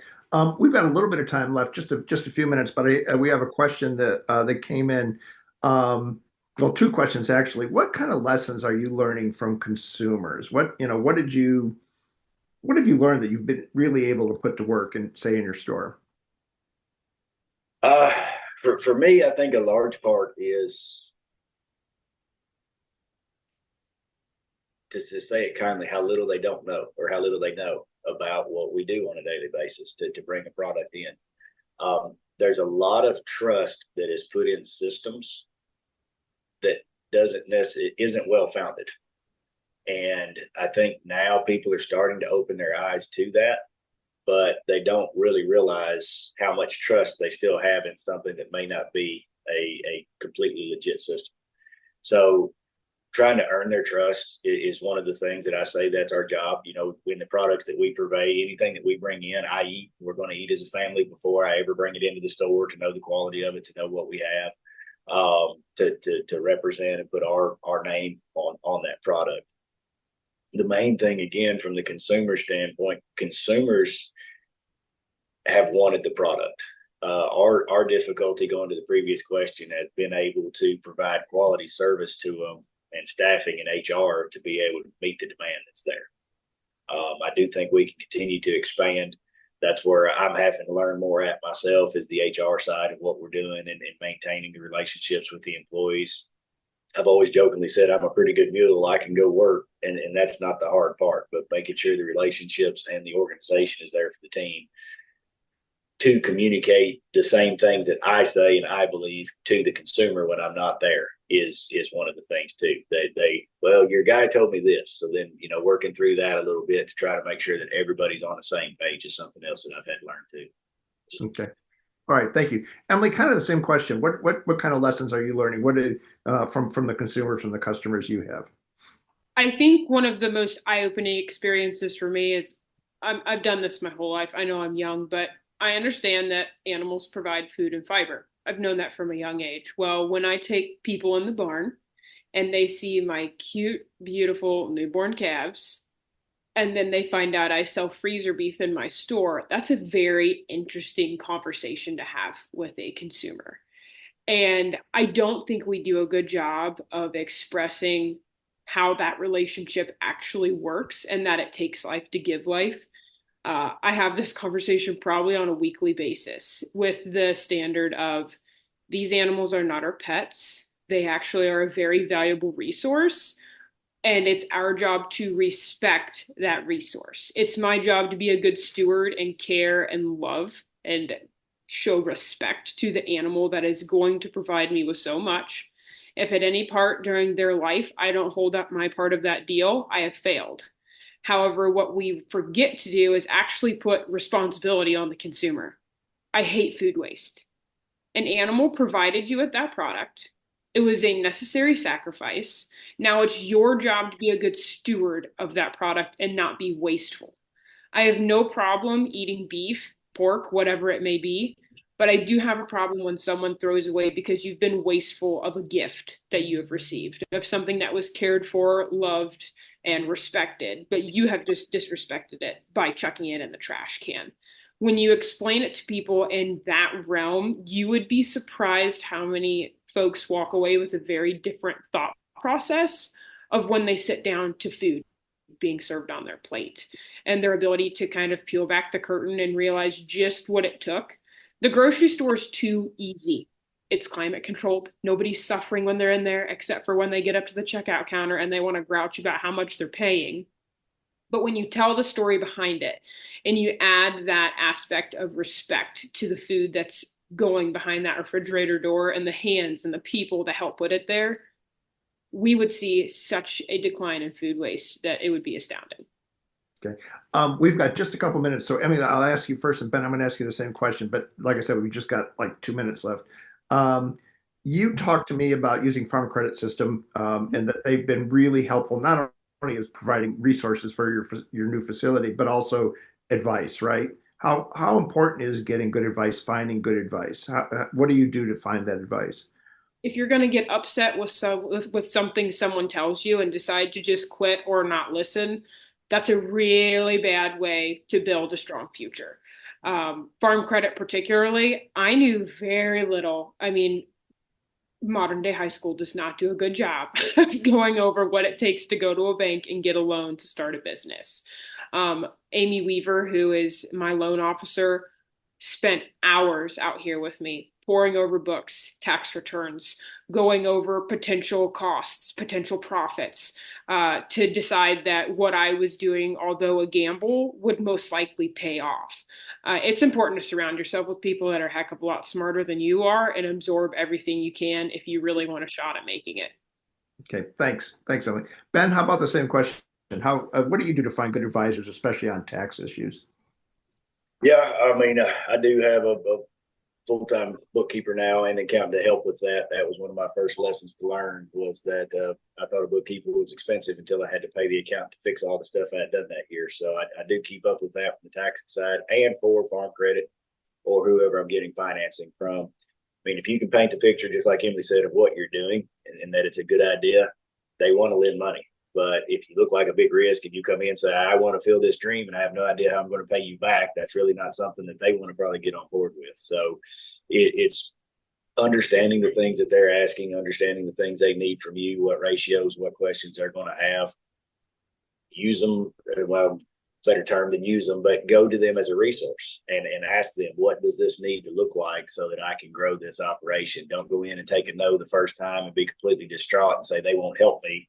B: We've got a little bit of time left, just a few minutes, but we have a question that came in. Well, two questions actually. What kind of lessons are you learning from consumers? What have you learned that you've been really able to put to work and say in your store?
D: For me, I think a large part is, to say it kindly, how little they don't know, or how little they know about what we do on a daily basis to bring a product in. There's a lot of trust that is put in systems that isn't well founded. And I think now people are starting to open their eyes to that, but they don't really realize how much trust they still have in something that may not be a completely legit system. So trying to earn their trust is one of the things that I say that's our job. In the products that we purvey, anything that we bring in, I eat. We're going to eat as a family before I ever bring it into the store, to know the quality of it, to know what we have, to represent and put our name on that product. The main thing, again, from the consumer standpoint, consumers have wanted the product. Our difficulty, going to the previous question, has been able to provide quality service to them, and staffing and HR to be able to meet the demand that's there. I do think we can continue to expand. That's where I'm having to learn more at myself, is the HR side of what we're doing, and maintaining the relationships with the employees. I've always jokingly said I'm a pretty good mule. I can go work, and that's not the hard part, but making sure the relationships and the organization is there for the team to communicate the same things that I say and I believe to the consumer when I'm not there is one of the things too. Well, your guy told me this. So then, working through that a little bit to try to make sure that everybody's on the same page is something else that I've had to learn too.
B: Okay. All right. Thank you. Emily, kind of the same question. What kind of lessons are you learning? What did from the consumers, from the customers you have?
C: I think one of the most eye-opening experiences for me is, I've done this my whole life. I know I'm young, but I understand that animals provide food and fiber. I've known that from a young age. Well, when I take people in the barn and they see my cute, beautiful newborn calves, and then they find out I sell freezer beef in my store, that's a very interesting conversation to have with a consumer. And I don't think we do a good job of expressing how that relationship actually works, and that it takes life to give life. I have this conversation probably on a weekly basis, with the standard of, these animals are not our pets. They actually are a very valuable resource, and it's our job to respect that resource. It's my job to be a good steward and care and love and show respect to the animal that is going to provide me with so much. If at any part during their life I don't hold up my part of that deal, I have failed. However, what we forget to do is actually put responsibility on the consumer. I hate food waste. An animal provided you with that product. It was a necessary sacrifice. Now it's your job to be a good steward of that product and not be wasteful. I have no problem eating beef, pork, whatever it may be, but I do have a problem when someone throws away because you've been wasteful of a gift that you have received, of something that was cared for, loved, and respected, but you have just disrespected it by chucking it in the trash can. When you explain it to people in that realm, you would be surprised how many folks walk away with a very different thought process of when they sit down to food being served on their plate, and their ability to kind of peel back the curtain and realize just what it took. The grocery store is too easy. It's climate controlled. Nobody's suffering when they're in there, except for when they get up to the checkout counter and they want to grouch about how much they're paying. But when you tell the story behind it and you add that aspect of respect to the food that's going behind that refrigerator door and the hands and the people that help put it there, we would see such a decline in food waste that it would be astounding.
B: Okay. We've got just a couple minutes. So, Emily, I'll ask you first, and Ben, I'm going to ask you the same question. But like I said, we just got like 2 minutes left. You talked to me about using farm credit system, and that they've been really helpful, not only as providing resources for your new facility, but also advice, right? How important is getting good advice, finding good advice? What do you do to find that advice?
C: If you're going to get upset with something someone tells you and decide to just quit or not listen, that's a really bad way to build a strong future. Farm credit, particularly, I knew very little. I mean, modern day high school does not do a good job of going over what it takes to go to a bank and get a loan to start a business. Amy Weaver, who is my loan officer, spent hours out here with me, poring over books, tax returns, going over potential costs, potential profits, to decide that what I was doing, although a gamble, would most likely pay off. It's important to surround yourself with people that are a heck of a lot smarter than you are and absorb everything you can if you really want a shot at making it.
B: Okay, thanks, Emily. Ben, how about the same question? What do you do to find good advisors, especially on tax issues?
D: Yeah, I mean, I do have a full-time bookkeeper now and accountant to help with that. That was one of my first lessons to learn, was that I thought a bookkeeper was expensive until I had to pay the accountant to fix all the stuff I had done that year. So I do keep up with that from the tax side and for farm credit or whoever I'm getting financing from. I mean, if you can paint the picture, just like Emily said, of what you're doing and that it's a good idea, they want to lend money. But if you look like a big risk and you come in and say, I want to fill this dream and I have no idea how I'm going to pay you back, that's really not something that they want to probably get on board with. So it's understanding the things that they're asking, understanding the things they need from you, what ratios, what questions they're going to have. Use them, well, better term than use them, but go to them as a resource and ask them, what does this need to look like so that I can grow this operation? Don't go in and take a no the first time and be completely distraught and say they won't help me.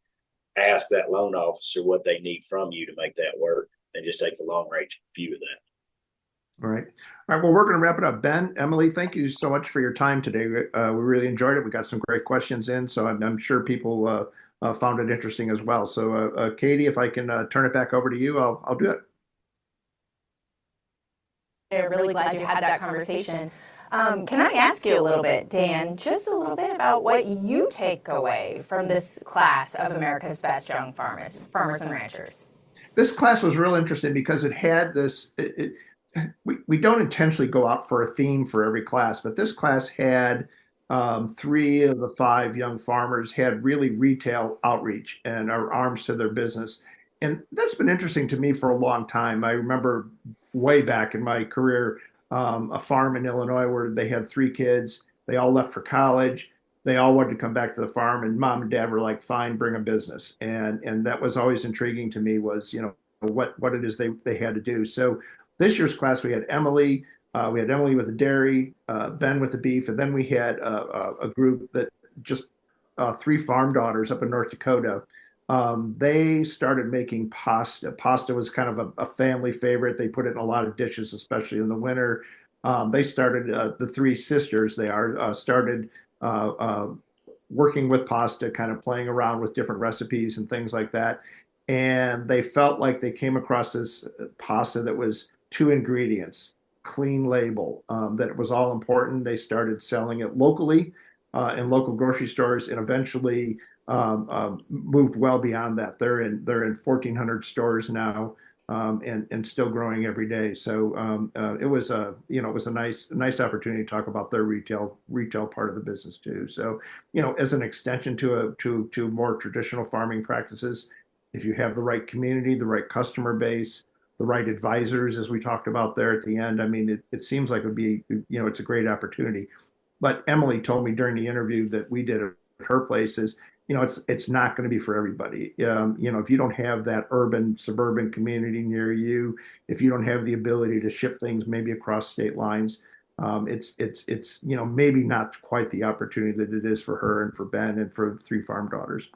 D: Ask that loan officer what they need from you to make that work, and just take the long range view of that.
B: All right. All right. Well, we're going to wrap it up. Ben, Emily, thank you so much for your time today. We really enjoyed it. We got some great questions in, so I'm sure people found it interesting as well. So, Katie, if I can turn it back over to you, I'll do it.
A: I'm really glad you had that conversation. Can I ask you a little bit, Dan, just a little bit about what you take away from this class of America's Best Young Farmers and Ranchers?
B: This class was real interesting because it had this. We don't intentionally go out for a theme for every class, but this class had 3 of the 5 young farmers had really retail outreach and are arms to their business. And that's been interesting to me for a long time. I remember way back in my career, a farm in Illinois where they had 3 kids. They all left for college. They all wanted to come back to the farm, and mom and dad were like, "Fine, bring a business." And that was always intriguing to me, was what it is they had to do. So this year's class, we had Emily. We had Emily with the dairy, Ben with the beef, and then we had a group that just 3 farm daughters up in North Dakota. They started making pasta. Pasta was kind of a family favorite. They put it in a lot of dishes, especially in the winter. They started, the 3 sisters, started working with pasta, kind of playing around with different recipes and things like that. And they felt like they came across this pasta that was 2 ingredients, clean label, that it was all important. They started selling it locally in local grocery stores, and eventually moved well beyond that. They're in 1,400 stores now, and still growing every day. So it was a nice opportunity to talk about their retail part of the business too. So as an extension to more traditional farming practices, if you have the right community, the right customer base, the right advisors, as we talked about there at the end, I mean, it seems like it would be, it's a great opportunity. But Emily told me during the interview that we did at her place is, it's not going to be for everybody. If you don't have that urban suburban community near you, if you don't have the ability to ship things maybe across state lines, it's maybe not quite the opportunity that it is for her and for Ben and for the 3 farm daughters.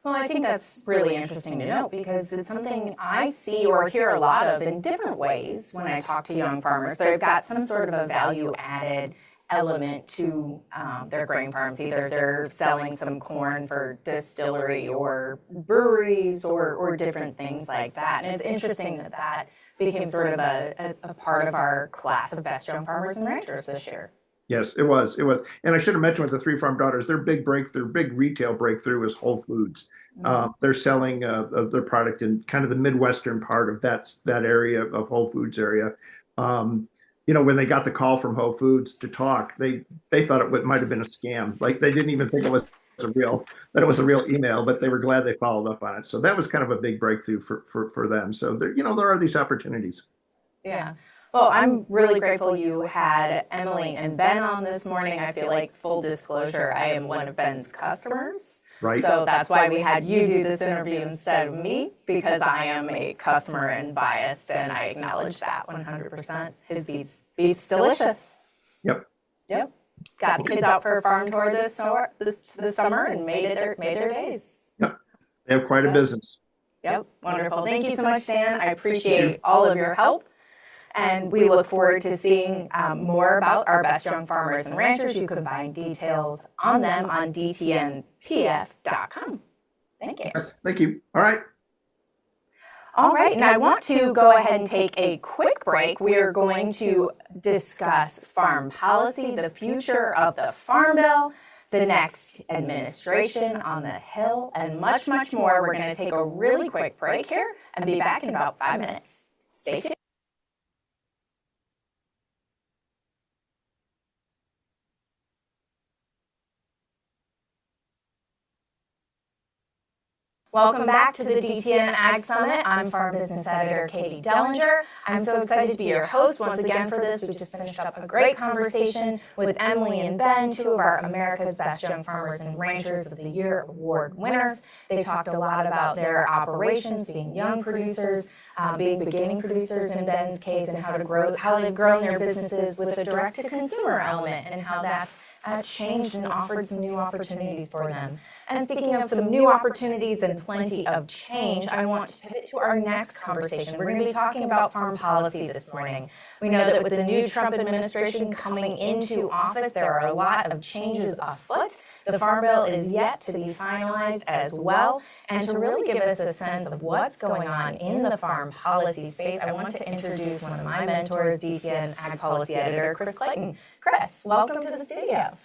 A: Well, I think that's really interesting to note because it's something I see or hear a lot of in different ways when I talk to young farmers. They've got some sort of a value added element to their grain farms. Either they're selling some corn for distillery or breweries or different things like that. And it's interesting that became sort of a part of our class of Best Young Farmers and Ranchers this year.
B: Yes, it was. It was. And I should have mentioned with the Three Farm Daughters, their big breakthrough, big retail breakthrough is Whole Foods. They're selling their product in kind of the Midwestern part of that area of Whole Foods area. Um, when they got the call from Whole Foods to talk, they thought it might have been a scam. Like they didn't even think that it was a real email, but they were glad they followed up on it. So that was kind of a big breakthrough for them. So there are these opportunities.
A: Yeah. Well, I'm really grateful you had Emily and Ben on this morning. I feel like, full disclosure, I am one of Ben's customers.
B: Right.
A: So that's why we had you do this interview instead of me, because I am a customer and biased, and I acknowledge that 100%. His beef's delicious.
B: Yep.
A: Yep. Got the kids out for a farm tour this summer and made their days.
B: Yep. They have quite a business.
A: Yep. Wonderful. Thank you so much, Dan. I appreciate all of your help. And we look forward to seeing more about our best young farmers and ranchers. You can find details on them on dtnpf.com. Thank you.
B: Yes, thank you. All right.
A: All right, and I want to go ahead and take a quick break. We are going to discuss farm policy, the future of the Farm Bill, the next administration on the Hill, and much, much more. We're going to take a really quick break here and be back in about 5 minutes. Stay tuned. Welcome back to the DTN Ag Summit. I'm Farm Business Editor Katie Dellinger. I'm so excited to be your host once again for this. We just finished up a great conversation with Emily and Ben, two of our America's Best Young Farmers and Ranchers of the Year award winners. They talked a lot about their operations, being young producers, being beginning producers in Ben's case, and how they've grown their businesses with a direct-to-consumer element, and how that's changed and offered some new opportunities for them. And speaking of some new opportunities and plenty of change, I want to pivot to our next conversation. We're going to be talking about farm policy this morning. We know that with the new Trump administration coming into office, there are a lot of changes afoot. The Farm Bill is yet to be finalized as well. And to really give us a sense of what's going on in the farm policy space, I want to introduce one of my mentors, DTN Ag Policy Editor, Chris Clayton. Chris, welcome to the studio.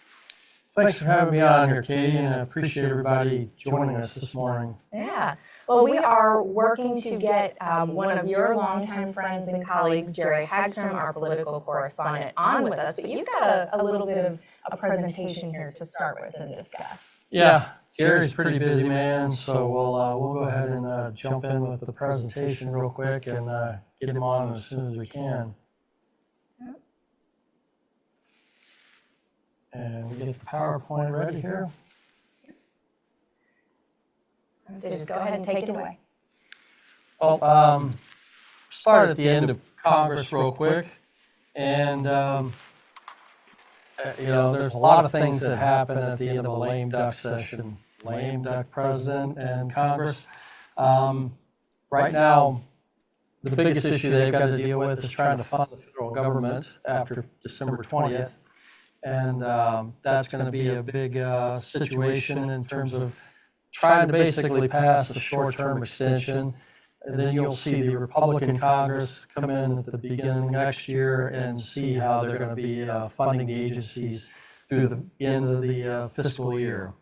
E: Thanks for having me on here, Katie, and I appreciate everybody joining us this morning.
A: Yeah. Well, we are working to get one of your longtime friends and colleagues, Jerry Hagstrom, our political correspondent, on with us. But you've got a little bit of a presentation here to start with and discuss.
E: Yeah, Jerry's a pretty busy man, so we'll go ahead and jump in with the presentation real quick and get him on as soon as we can. And we get the PowerPoint ready here.
A: So just go ahead and take it away.
E: Well, start at the end of Congress real quick. And, there's a lot of things that happen at the end of a lame duck session. Lame duck president and Congress. Right now, the biggest issue they've got to deal with is trying to fund the federal government after December 20th. And that's going to be a big situation in terms of trying to basically pass a short-term extension. And then you'll see the Republican Congress come in at the beginning of next year and see how they're going to be funding the agencies through the end of the fiscal year.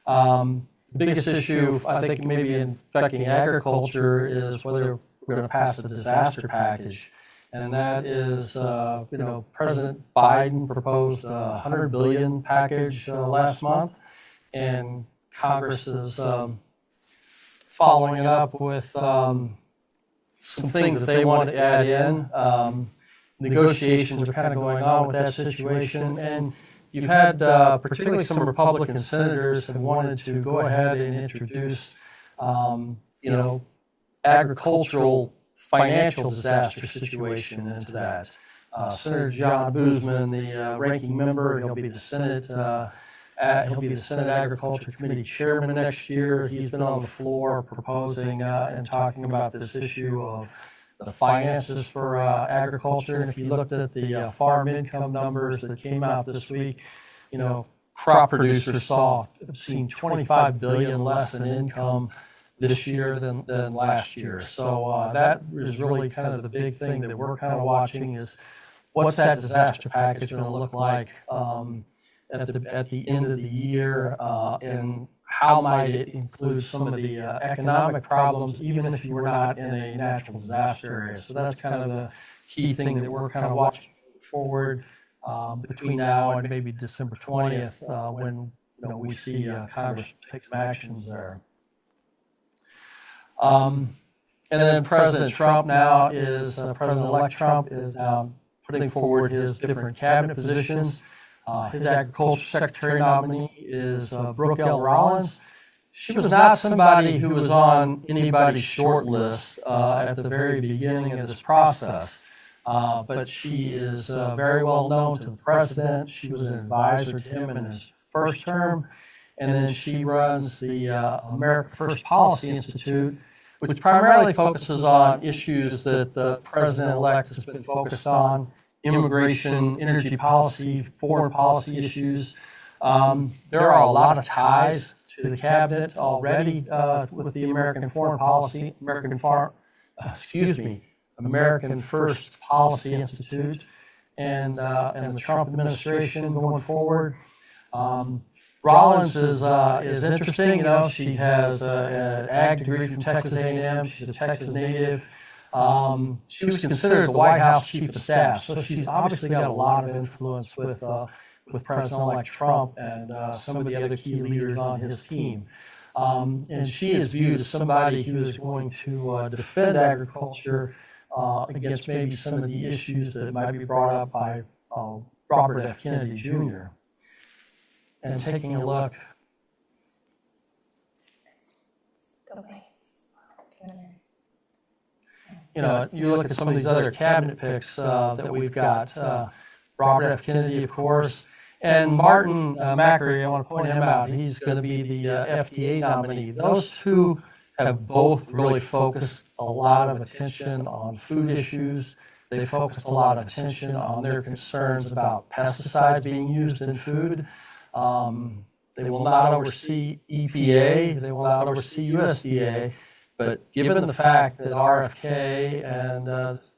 E: The biggest issue, I think, maybe affecting agriculture is whether we're going to pass a disaster package. And that is, President Biden proposed a $100 billion package last month, and Congress is following it up with some things that they want to add in. Negotiations are kind of going on with that situation, and you've had particularly some Republican senators have wanted to go ahead and introduce, agricultural financial disaster situation into that. Senator John Boozman, the ranking member, he'll be the Senate Agriculture Committee chairman next year. He's been on the floor proposing and talking about this issue of the finances for agriculture. And if you looked at the farm income numbers that came out this week, crop producers have seen $25 billion less in income this year than last year. So that is really kind of the big thing that we're kind of watching is what's that disaster package going to look like at the end of the year, and how might it include some of the economic problems, even if you were not in a natural disaster area. So that's kind of the key thing that we're kind of watching forward between now and maybe December 20th, when we see Congress take some actions there. And then President Trump now is, President-elect Trump is now putting forward his different cabinet positions. His agriculture secretary nominee is Brooke L. Rollins. She was not somebody who was on anybody's short list at the very beginning of this process, but she is very well known to the president. She was an advisor to him in his first term, and then she runs the America First Policy Institute, which primarily focuses on issues that the president-elect has been focused on: immigration, energy policy, foreign policy issues. There are a lot of ties to the cabinet already with the American Foreign Policy, American First Policy Institute, and the Trump administration going forward. Rollins is interesting. She has an ag degree from Texas A&M. She's a Texas native. She was considered the White House chief of staff, so she's obviously got a lot of influence with President-elect Trump and some of the other key leaders on his team. And she is viewed as somebody who is going to defend agriculture against maybe some of the issues that might be brought up by Robert F. Kennedy Jr. And taking a look. You look at some of these other cabinet picks that we've got. Robert F. Kennedy, of course, and Martin Macri. I want to point him out. He's going to be the FDA nominee. Those two have both really focused a lot of attention on food issues. They focused a lot of attention on their concerns about pesticides being used in food. They will not oversee EPA. They will not oversee USDA. But given the fact that RFK and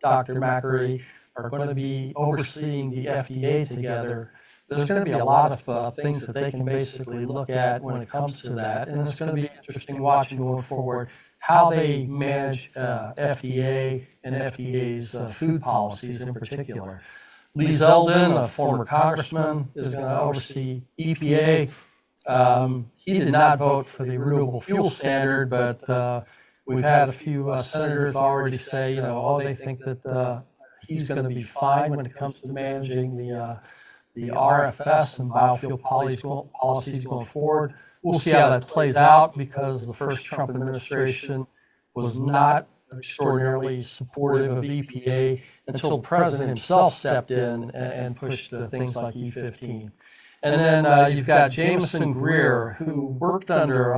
E: Dr. Macri are going to be overseeing the FDA together, there's going to be a lot of things that they can basically look at when it comes to that. And it's going to be interesting watching going forward how they manage FDA and FDA's food policies in particular. Lee Zeldin, a former congressman, is going to oversee EPA. He did not vote for the renewable fuel standard, but we've had a few senators already say, they think that he's going to be fine when it comes to managing the RFS and biofuel policies going forward. We'll see how that plays out, because the first Trump administration was not extraordinarily supportive of EPA until the president himself stepped in and pushed things like E15. And then you've got Jameson Greer, who worked under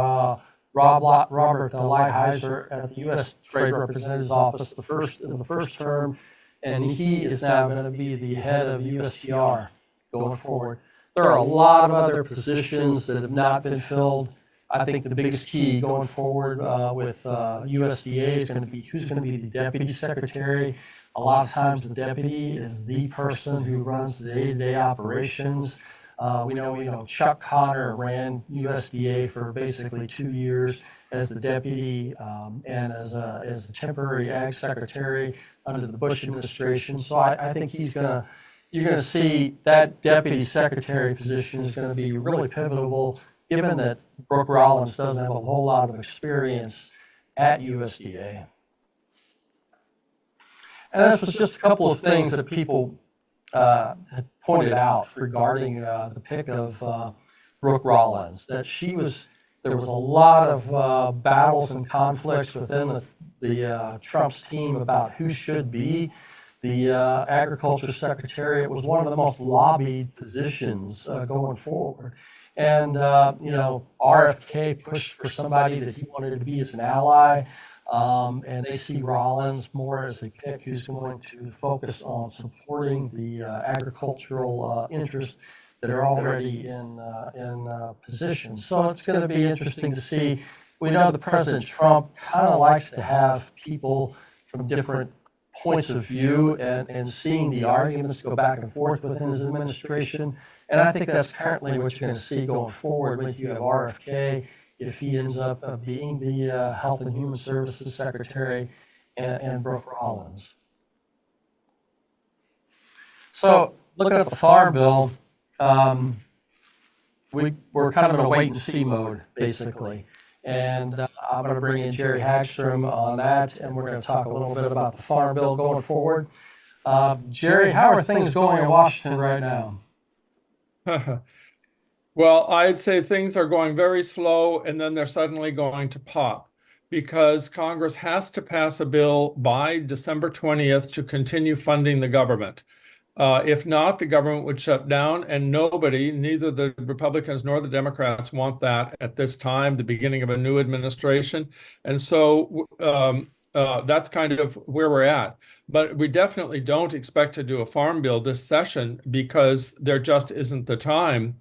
E: Robert Lighthizer at the U.S. Trade Representative's office in the first term, and he is now going to be the head of USTR going forward. There are a lot of other positions that have not been filled. I think the biggest key going forward with USDA is going to be who's going to be the deputy secretary. A lot of times the deputy is the person who runs the day-to-day operations. We know Chuck Connor ran USDA for basically 2 years as the deputy and as a temporary ag secretary under the Bush administration. So I think you're going to see that deputy secretary position is going to be really pivotal, given that Brooke Rollins doesn't have a whole lot of experience at USDA. And this was just a couple of things that people had pointed out regarding the pick of Brooke Rollins, that there was a lot of battles and conflicts within the Trump's team about who should be the agriculture secretary. It was one of the most lobbied positions going forward. And, RFK pushed for somebody that he wanted to be as an ally. And they see Rollins more as a pick who's going to focus on supporting the agricultural interests that are already in position. So it's going to be interesting to see. We know that President Trump kind of likes to have people from different points of view and seeing the arguments go back and forth within his administration. And I think that's currently what you're going to see going forward when you have RFK, if he ends up being the Health and Human Services Secretary, and Brooke Rollins. So looking at the Farm Bill, we're kind of in a wait-and-see mode, basically. And I'm going to bring in Jerry Hagstrom on that, and we're going to talk a little bit about the Farm Bill going forward. Jerry, how are things going in Washington right now?
F: Well, I'd say things are going very slow, and then they're suddenly going to pop because Congress has to pass a bill by December 20th to continue funding the government. If not, the government would shut down, and nobody, neither the Republicans nor the Democrats, want that at this time, the beginning of a new administration. And so that's kind of where we're at. But we definitely don't expect to do a farm bill this session because there just isn't the time.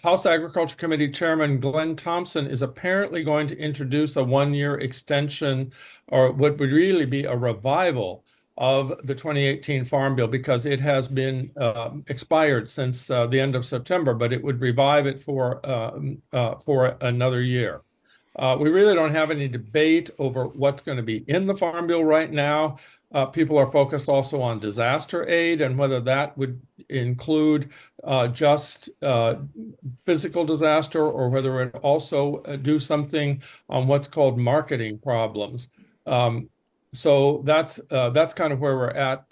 F: House Agriculture Committee Chairman Glenn Thompson is apparently going to introduce a one-year extension, or what would really be a revival of the 2018 Farm Bill, because it has been expired since the end of September, but it would revive it for another year. We really don't have any debate over what's going to be in the Farm Bill right now. People are focused also on disaster aid and whether that would include just physical disaster or whether it also do something on what's called marketing problems. So that's kind of where we're at.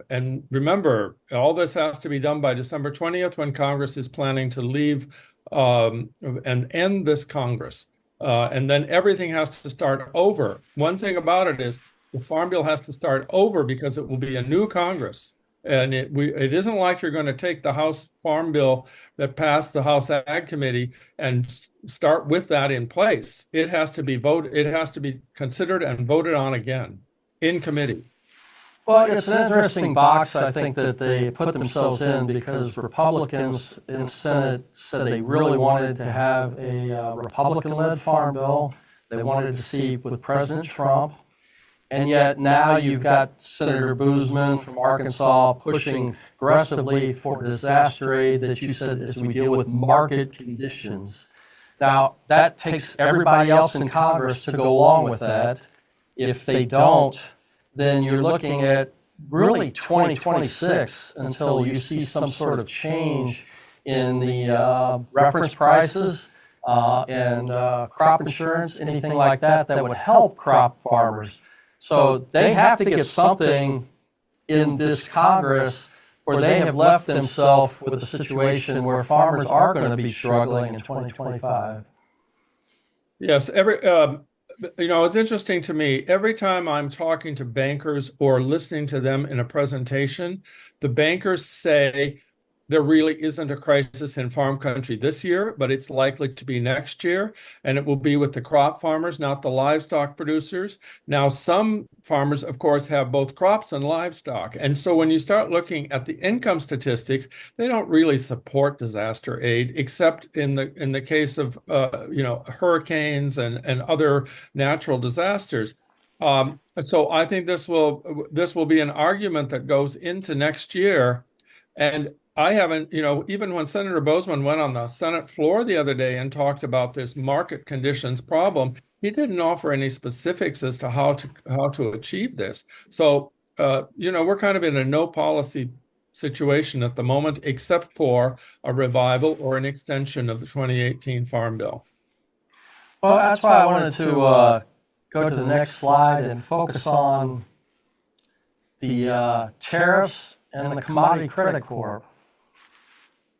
F: And remember, all this has to be done by December 20th when Congress is planning to leave and end this Congress. And then everything has to start over. One thing about it is the Farm Bill has to start over because it will be a new Congress. And it isn't like you're going to take the House Farm Bill that passed the House Ag Committee and start with that in place. It has to be voted. It has to be considered and voted on again in committee.
E: Well, it's an interesting box, I think, that they put themselves in because Republicans in the Senate said they really wanted to have a Republican-led Farm Bill. They wanted to see with President Trump. And yet now you've got Senator Boozman from Arkansas pushing aggressively for disaster aid that you said as we deal with market conditions. Now, that takes everybody else in Congress to go along with that. If they don't, then you're looking at really 2026 until you see some sort of change in the reference prices and crop insurance, anything like that that would help crop farmers. So they have to get something in this Congress or they have left themselves with a situation where farmers are going to be struggling in 2025.
F: Yes, it's interesting to me. Every time I'm talking to bankers or listening to them in a presentation, the bankers say there really isn't a crisis in farm country this year, but it's likely to be next year. And it will be with the crop farmers, not the livestock producers. Now, some farmers, of course, have both crops and livestock. And so when you start looking at the income statistics, they don't really support disaster aid, except in the case of hurricanes and other natural disasters. So I think this will be an argument that goes into next year. And I haven't, even when Senator Boozman went on the Senate floor the other day and talked about this market conditions problem, he didn't offer any specifics as to how to achieve this. So, we're kind of in a no policy situation at the moment, except for a revival or an extension of the 2018 Farm Bill.
E: Well, that's why I wanted to go to the next slide and focus on the tariffs and the Commodity Credit Corp.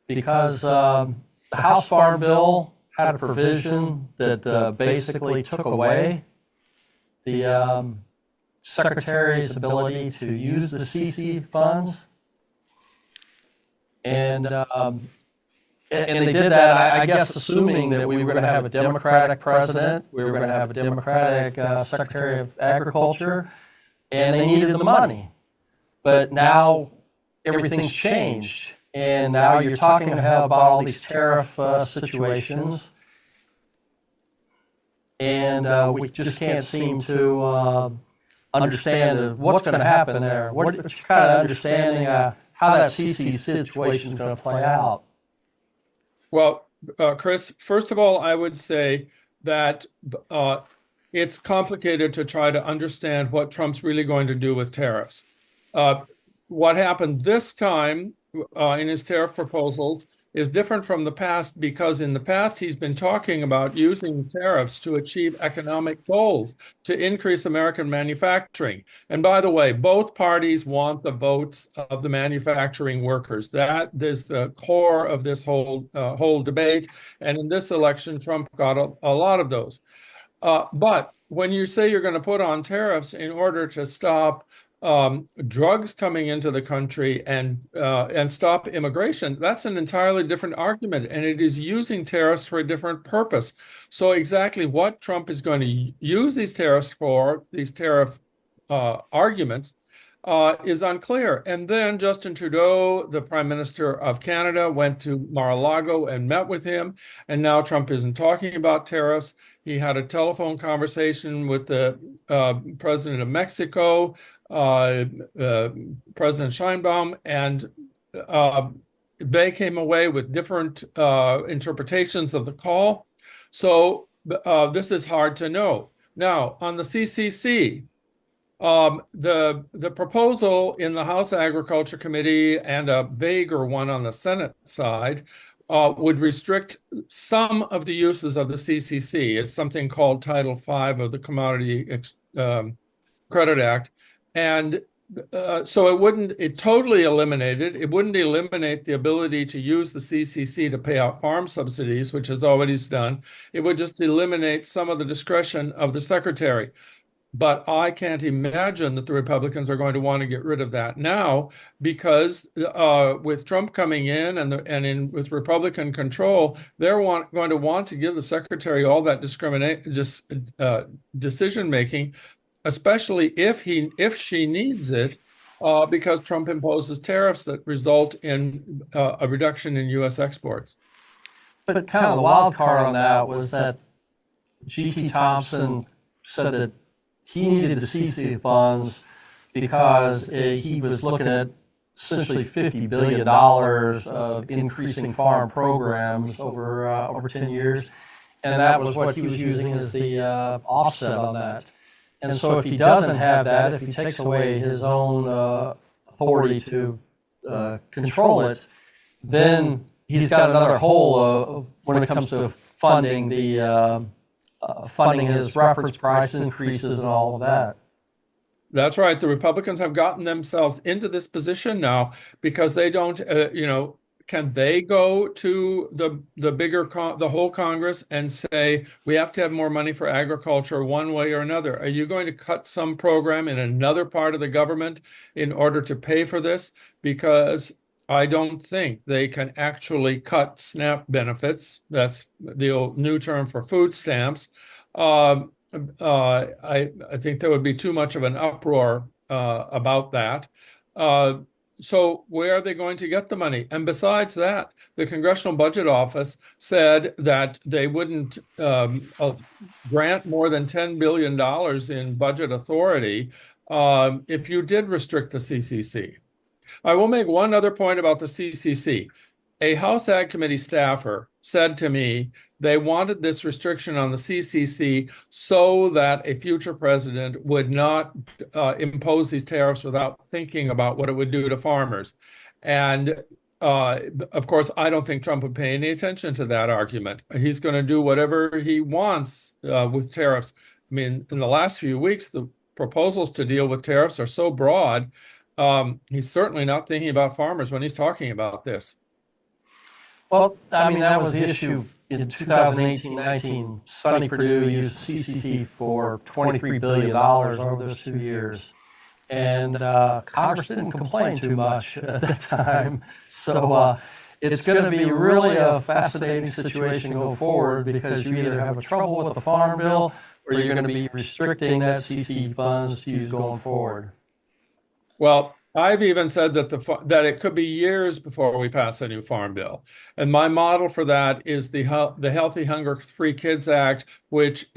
E: Because the House Farm Bill had a provision that basically took away the Secretary's ability to use the CC funds. And they did that, I guess, assuming that we were going to have a Democratic president, we were going to have a Democratic Secretary of Agriculture, and they needed the money. But now everything's changed. And now you're talking about all these tariff situations, and we just can't seem to understand what's going to happen there. What's your kind of understanding how that CC situation is going to play out?
F: Well, Chris, first of all, I would say that it's complicated to try to understand what Trump's really going to do with tariffs. What happened this time in his tariff proposals is different from the past, because in the past he's been talking about using tariffs to achieve economic goals, to increase American manufacturing. And by the way, both parties want the votes of the manufacturing workers. That is the core of this whole debate. And in this election, Trump got a lot of those. But when you say you're going to put on tariffs in order to stop drugs coming into the country and stop immigration, that's an entirely different argument, and it is using tariffs for a different purpose. So exactly what Trump is going to use these tariffs for, these tariff arguments, is unclear. And then Justin Trudeau, the Prime Minister of Canada, went to Mar-a-Lago and met with him, and now Trump isn't talking about tariffs. He had a telephone conversation with the President of Mexico, President Sheinbaum, and they came away with different interpretations of the call. So this is hard to know. Now, on the CCC, the proposal in the House Agriculture Committee and a vaguer one on the Senate side would restrict some of the uses of the CCC. It's something called Title V of the Commodity Credit Act. And so it wouldn't eliminate the ability to use the CCC to pay out farm subsidies, which is always done. It would just eliminate some of the discretion of the secretary. But I can't imagine that the Republicans are going to want to get rid of that now, because with Trump coming in with Republican control, they're going to want to give the secretary all that decision making, especially if she needs it, because Trump imposes tariffs that result in a reduction in U.S. exports.
E: But kind of the wild card on that was that G.T. Thompson said that he needed the CC funds because he was looking at essentially $50 billion of increasing farm programs over 10 years. And that was what he was using as the offset on that. And so if he doesn't have that, if he takes away his own authority to control it, then he's got another hole when it comes to funding funding his reference price increases and all of that.
F: That's right. The Republicans have gotten themselves into this position now because they don't, can they go to the whole Congress and say, we have to have more money for agriculture one way or another? Are you going to cut some program in another part of the government in order to pay for this? Because I don't think they can actually cut SNAP benefits. That's the old new term for food stamps. I think there would be too much of an uproar about that. So where are they going to get the money? And besides that, the Congressional Budget Office said that they wouldn't grant more than $10 billion in budget authority if you did restrict the CCC. I will make one other point about the CCC. A House Ag Committee staffer said to me they wanted this restriction on the CCC so that a future president would not impose these tariffs without thinking about what it would do to farmers. And of course, I don't think Trump would pay any attention to that argument. He's going to do whatever he wants with tariffs. I mean, in the last few weeks, the proposals to deal with tariffs are so broad. He's certainly not thinking about farmers when he's talking about this.
E: Well, I mean, that was the issue in 2018-19. Sonny Perdue used CCT for $23 billion over those 2 years. And Congress didn't complain too much at that time. So it's going to be really a fascinating situation going forward, because you either have trouble with the Farm Bill or you're going to be restricting that CC funds to use going forward.
F: Well, I've even said that that it could be years before we pass a new farm bill. And my model for that is the Healthy Hunger Free Kids Act, which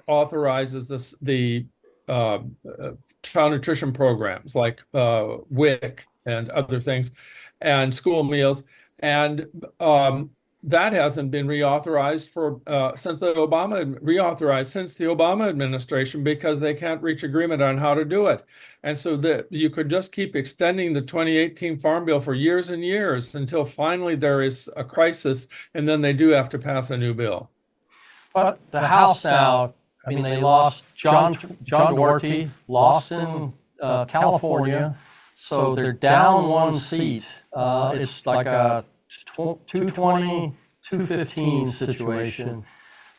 F: authorizes the child nutrition programs like WIC and other things, and school meals. And that hasn't been reauthorized since the Obama administration, because they can't reach agreement on how to do it. And so that you could just keep extending the 2018 Farm Bill for years and years until finally there is a crisis, and then they do have to pass a new bill.
E: But the House now, I mean, they lost John Duarte, lost in California, so they're down one seat. It's like a 220, 215 situation.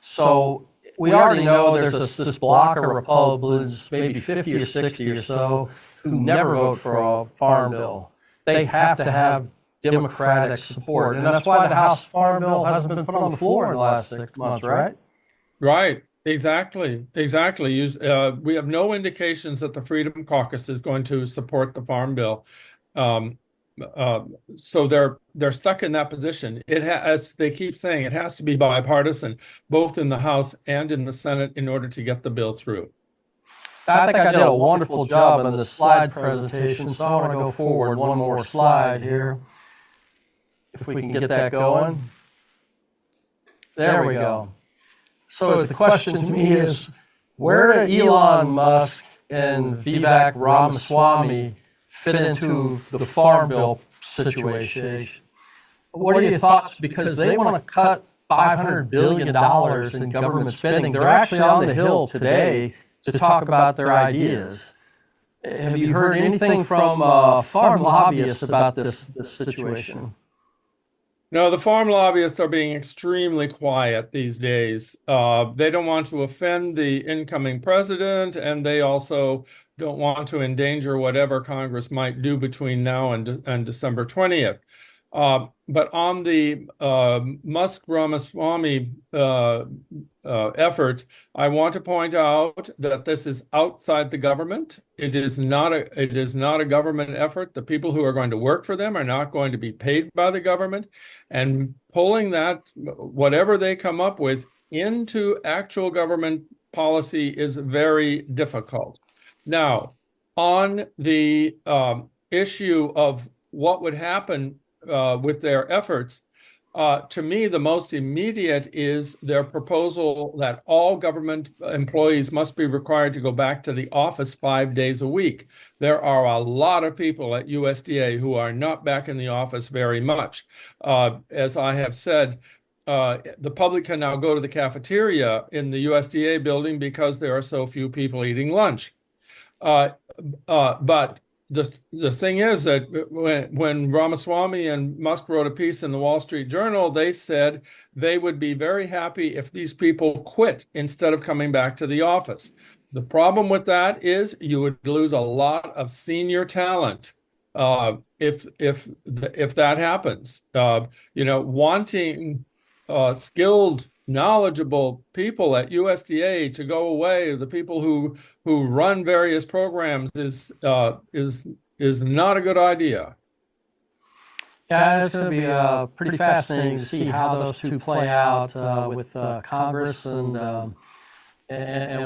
E: So we already know there's this block of Republicans, maybe 50 or 60 or so, who never vote for a farm bill. They have to have Democratic support, and that's why the House Farm Bill hasn't been put on the floor in the last 6 months, right?
F: Right. Exactly. We have no indications that the Freedom Caucus is going to support the Farm Bill. So they're stuck in that position. As they keep saying, it has to be bipartisan, both in the House and in the Senate, in order to get the bill through.
E: I think I did a wonderful job in the slide presentation, so I want to go forward one more slide here. If we can get that going. There we go. So the question to me is, where do Elon Musk and Vivek Ramaswamy fit into the Farm Bill situation? What are your thoughts? Because they want to cut $500 billion in government spending. They're actually on the Hill today to talk about their ideas. Have you heard anything from farm lobbyists about this situation?
F: No, the farm lobbyists are being extremely quiet these days. They don't want to offend the incoming president, and they also don't want to endanger whatever Congress might do between now and December 20th. But on the Musk-Ramaswamy effort, I want to point out that this is outside the government. It is not a government effort. The people who are going to work for them are not going to be paid by the government. And pulling that, whatever they come up with, into actual government policy is very difficult. Now, on the issue of what would happen with their efforts, to me, the most immediate is their proposal that all government employees must be required to go back to the office 5 days a week. There are a lot of people at USDA who are not back in the office very much. As I have said, the public can now go to the cafeteria in the USDA building because there are so few people eating lunch. But the thing is that when Ramaswamy and Musk wrote a piece in the Wall Street Journal, they said they would be very happy if these people quit instead of coming back to the office. The problem with that is you would lose a lot of senior talent if that happens. Wanting skilled, knowledgeable people at USDA to go away, the people who run various programs, is not a good idea.
E: Yeah, it's going to be pretty fascinating to see how those two play out with Congress and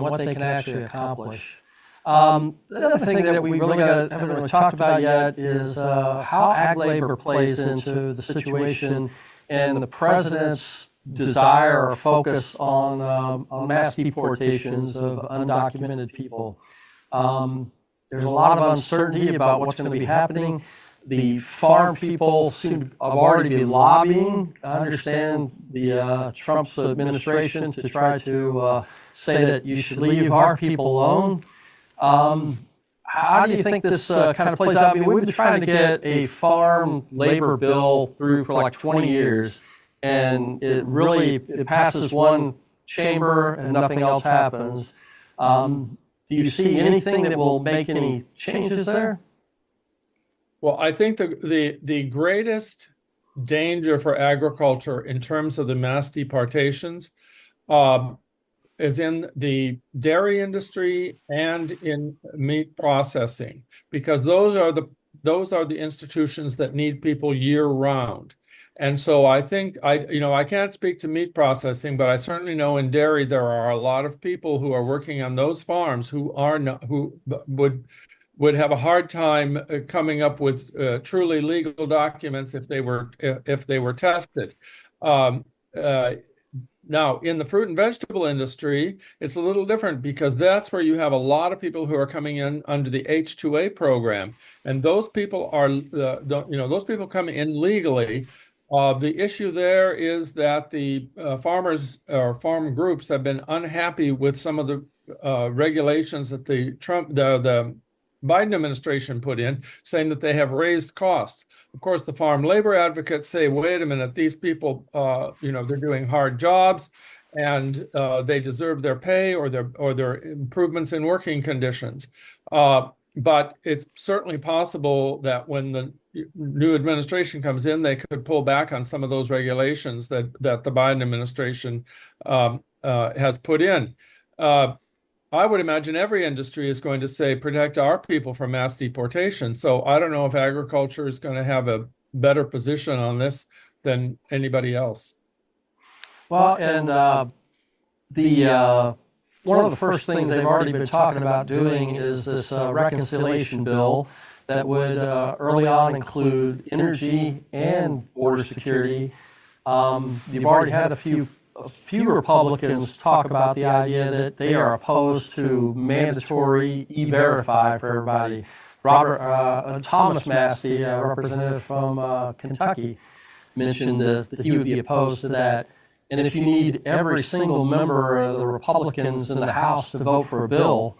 E: what they can actually accomplish. The other thing that we really haven't really talked about yet is how ag labor plays into the situation and the president's desire or focus on mass deportations of undocumented people. There's a lot of uncertainty about what's going to be happening. The farm people seem to have already been lobbying, I understand, the Trump's administration to try to say that you should leave our people alone. How do you think this kind of plays out? I mean, we've been trying to get a farm labor bill through for like 20 years, and it passes one chamber and nothing else happens. Do you see anything that will make any changes there?
F: Well, I think the greatest danger for agriculture in terms of the mass deportations is in the dairy industry and in meat processing, because those are the institutions that need people year round. And so I think I can't speak to meat processing, but I certainly know in dairy there are a lot of people who are working on those farms who are not, who would have a hard time coming up with truly legal documents if they were tested. Um, uh, Now, in the fruit and vegetable industry, it's a little different because that's where you have a lot of people who are coming in under the H-2A program, and those people are, those people come in legally. The issue there is that the farmers or farm groups have been unhappy with some of the regulations that the Biden administration put in, saying that they have raised costs. Of course, the farm labor advocates say, wait a minute, these people, they're doing hard jobs and they deserve their pay or their improvements in working conditions. But it's certainly possible that when the new administration comes in, they could pull back on some of those regulations that the Biden administration has put in. I would imagine every industry is going to say, protect our people from mass deportation. So I don't know if agriculture is going to have a better position on this than anybody else.
E: Well, and one of the first things they've already been talking about doing is this reconciliation bill that would early on include energy and border security. You've already had a few Republicans talk about the idea that they are opposed to mandatory E-Verify for everybody. Thomas Massey, a representative from Kentucky, mentioned that he would be opposed to that. And if you need every single member of the Republicans in the House to vote for a bill,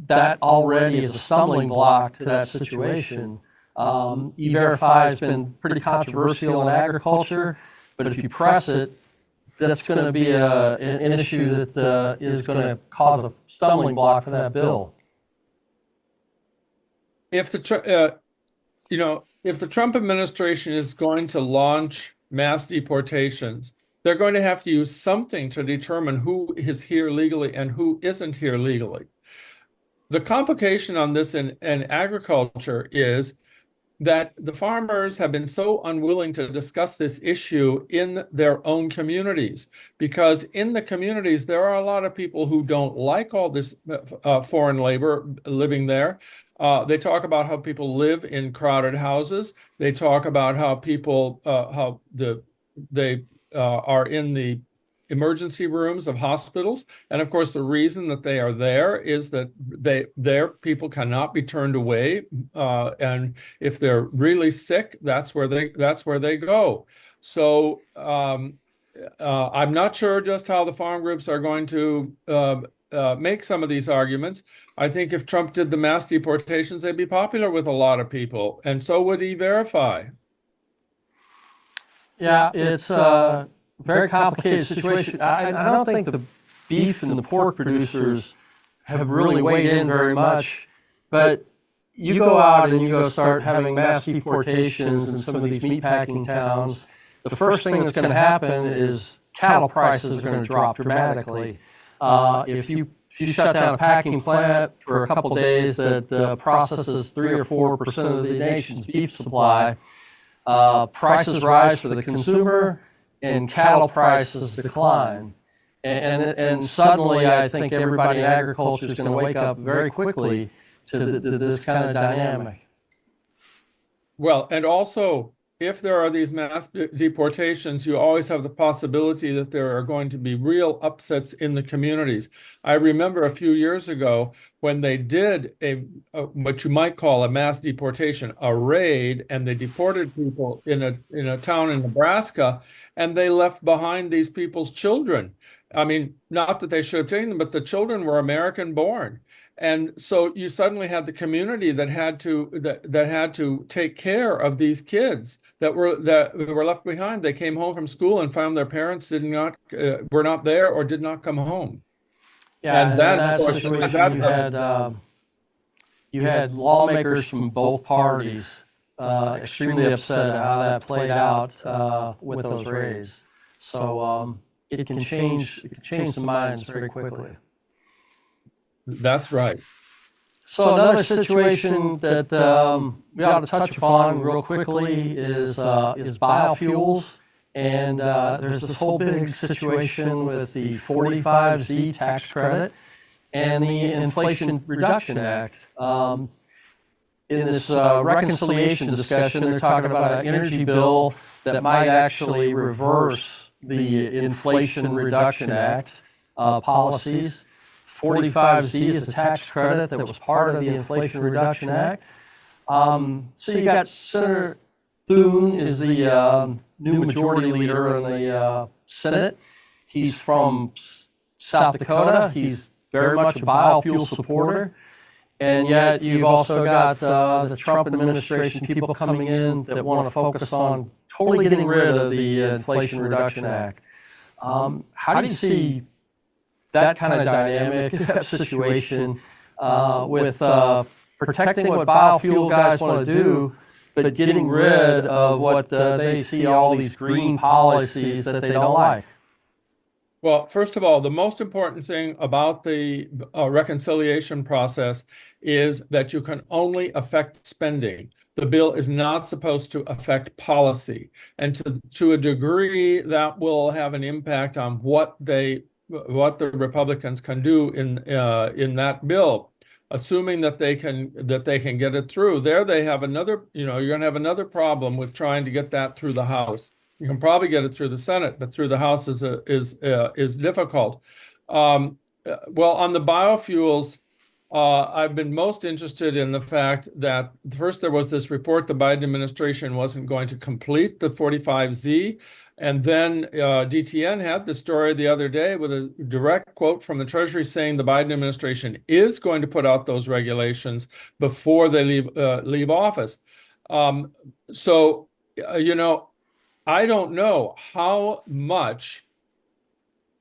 E: that already is a stumbling block to that situation. E-Verify has been pretty controversial in agriculture, but if you press it, that's going to be an issue that is going to cause a stumbling block for that bill.
F: If the Trump administration is going to launch mass deportations, they're going to have to use something to determine who is here legally and who isn't here legally. The complication on this in agriculture is that the farmers have been so unwilling to discuss this issue in their own communities, because in the communities, there are a lot of people who don't like all this foreign labor living there. They talk about how people live in crowded houses. They talk about how people, they are in the emergency rooms of hospitals. And of course, the reason that they are there is that their people cannot be turned away. And if they're really sick, that's where they go. So I'm not sure just how the farm groups are going to make some of these arguments. I think if Trump did the mass deportations, they'd be popular with a lot of people, and so would E-Verify.
E: Yeah, it's a very complicated situation. I don't think the beef and the pork producers have really weighed in very much, but you go out and you go start having mass deportations in some of these meatpacking towns, the first thing that's going to happen is cattle prices are going to drop dramatically. If you shut down a packing plant for a couple days that processes 3 or 4% of the nation's beef supply, prices rise for the consumer and cattle prices decline. And suddenly I think everybody in agriculture is going to wake up very quickly to this kind of dynamic.
F: Well, and also, if there are these mass deportations, you always have the possibility that there are going to be real upsets in the communities. I remember a few years ago when they did what you might call a mass deportation, a raid, and they deported people in a town in Nebraska, and they left behind these people's children. I mean, not that they should have taken them, but the children were American born. And so you suddenly had the community that had to take care of these kids that were left behind. They came home from school and found their parents were not there or did not come home.
E: Yeah, and that situation you had lawmakers from both parties extremely upset at how that played out with those raids. So it can change some minds very quickly.
F: That's right.
E: So another situation that we ought to touch upon real quickly is biofuels. And there's this whole big situation with the 45Z tax credit and the Inflation Reduction Act. In this reconciliation discussion, they're talking about an energy bill that might actually reverse the Inflation Reduction Act policies. 45Z is a tax credit that was part of the Inflation Reduction Act. So you got Senator Thune is the new majority leader in the Senate. He's from South Dakota. He's very much a biofuel supporter. And yet you've also got the Trump administration, people coming in that want to focus on totally getting rid of the Inflation Reduction Act. How do you see that kind of dynamic, that situation with protecting what biofuel guys want to do, but getting rid of what they see all these green policies that they don't like?
F: Well, first of all, the most important thing about the reconciliation process is that you can only affect spending. The bill is not supposed to affect policy. And to a degree, that will have an impact on what the Republicans can do in that bill, assuming that they can get it through. There they have another, you're going to have another problem with trying to get that through the House. You can probably get it through the Senate, but through the House is difficult. Well, on the biofuels, I've been most interested in the fact that first there was this report the Biden administration wasn't going to complete the 45Z. And then DTN had the story the other day with a direct quote from the Treasury saying the Biden administration is going to put out those regulations before they leave office. I don't know how much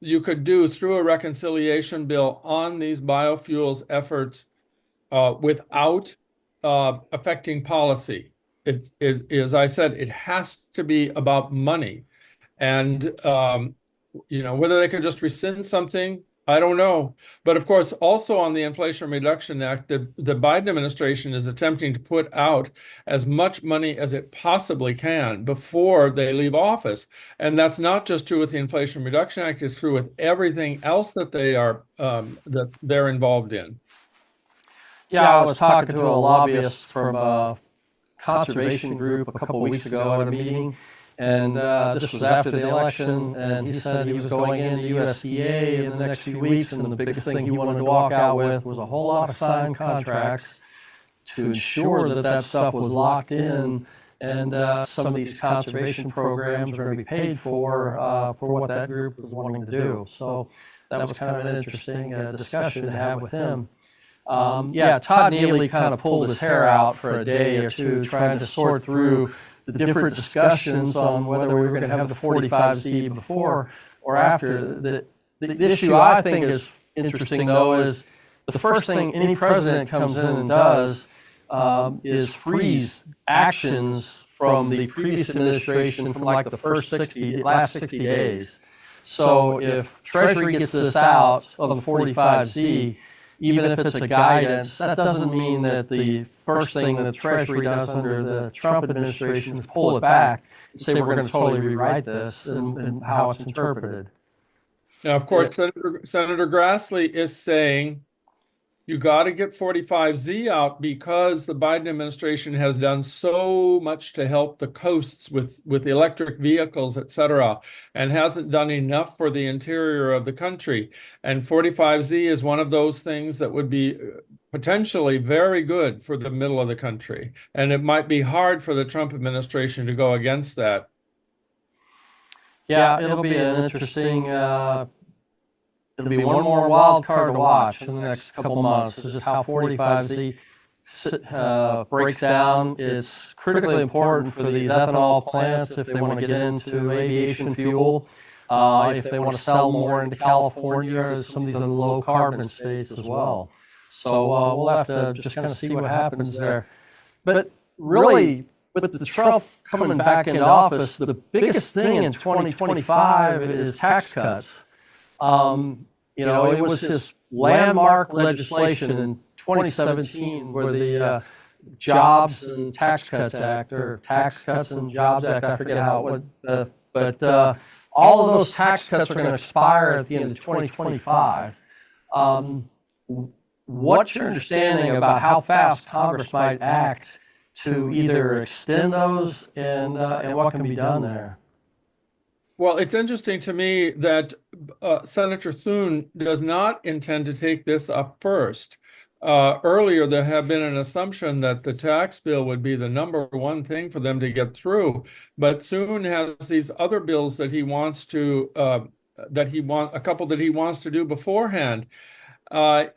F: you could do through a reconciliation bill on these biofuels efforts without affecting policy. As I said, it has to be about money. And, whether they can just rescind something, I don't know. But of course, also on the Inflation Reduction Act, the Biden administration is attempting to put out as much money as it possibly can before they leave office. And that's not just true with the Inflation Reduction Act, it's true with everything else that they're involved in.
E: Yeah, I was talking to a lobbyist from a conservation group a couple of weeks ago at a meeting. And this was after the election, and he said he was going into USDA in the next few weeks, and the biggest thing he wanted to walk out with was a whole lot of signed contracts to ensure that stuff was locked in, and some of these conservation programs are going to be paid for what that group was wanting to do. So that was kind of an interesting discussion to have with him. Todd Neely kind of pulled his hair out for a day or two trying to sort through the different discussions on whether we were going to have the 45Z before or after. The issue I think is interesting, though, is the first thing any president comes in and does is freeze actions from the previous administration from like the last 60 days. So if Treasury gets this out of the 45Z, even if it's a guidance, that doesn't mean that the first thing that the Treasury does under the Trump administration is pull it back and say we're going to totally rewrite this and how it's interpreted.
F: Now, of course, Senator Grassley is saying you got to get 45Z out because the Biden administration has done so much to help the coasts with electric vehicles, et cetera, and hasn't done enough for the interior of the country. And 45Z is one of those things that would be potentially very good for the middle of the country. And it might be hard for the Trump administration to go against that.
E: Yeah, it'll be an interesting it'll be one more wild card to watch in the next couple of months. Is just how 45Z breaks down. It's critically important for these ethanol plants if they want to get into aviation fuel, if they want to sell more into California or some of these other low carbon states as well. So we'll have to just kind of see what happens there. But really, with the Trump coming back into office, the biggest thing in 2025 is tax cuts. It was his landmark legislation in 2017 where the Jobs and Tax Cuts Act, or Tax Cuts and Jobs Act, I forget how it went, but all of those tax cuts are going to expire at the end of 2025. What's your understanding about how fast Congress might act to either extend those and what can be done there?
F: Well, it's interesting to me that Senator Thune does not intend to take this up first. Earlier, there had been an assumption that the tax bill would be the number one thing for them to get through, but Thune has these other bills that he wants to a couple that he wants to do beforehand, well,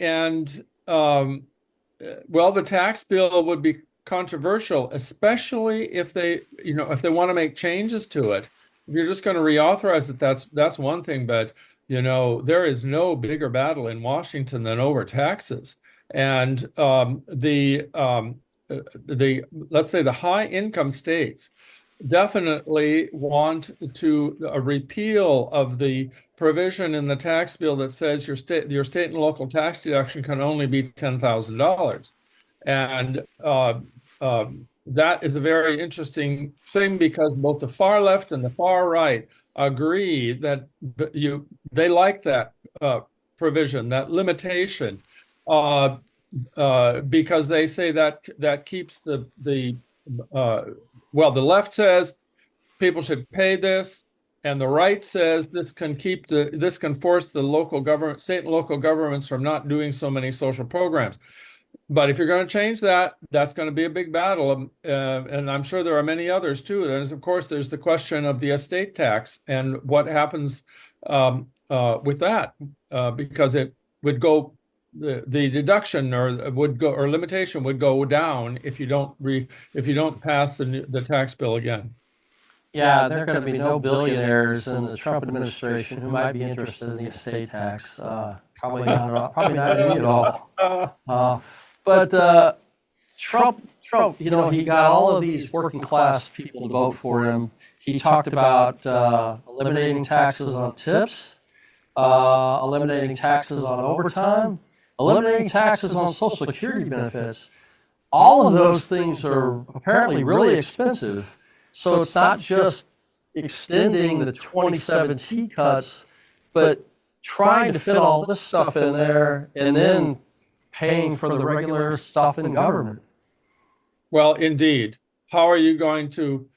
F: the tax bill would be controversial, especially if they want to make changes to it. If you're just going to reauthorize it, that's one thing, but there is no bigger battle in Washington than over taxes. And let's say the high income states definitely want to a repeal of the provision in the tax bill that says your state and local tax deduction can only be $10,000. And that is a very interesting thing because both the far left and the far right agree that they like that provision, that limitation, because they say that keeps the left says people should pay this, and the right says this can force the local government, state and local governments from not doing so many social programs. But if you're going to change that, that's going to be a big battle, and I'm sure there are many others too. There's the question of the estate tax and what happens with that, because it would go, the deduction or limitation would go down if you don't pass the tax bill again.
E: Yeah, there are going to be no billionaires in the Trump administration who might be interested in the estate tax. Probably not me at all. But Trump, he got all of these working class people to vote for him. He talked about eliminating taxes on tips, eliminating taxes on overtime, eliminating taxes on Social Security benefits. All of those things are apparently really expensive. So it's not just extending the 2017 cuts, but trying to fit all this stuff in there and then paying for the regular stuff in government.
F: Well, indeed. How are you going to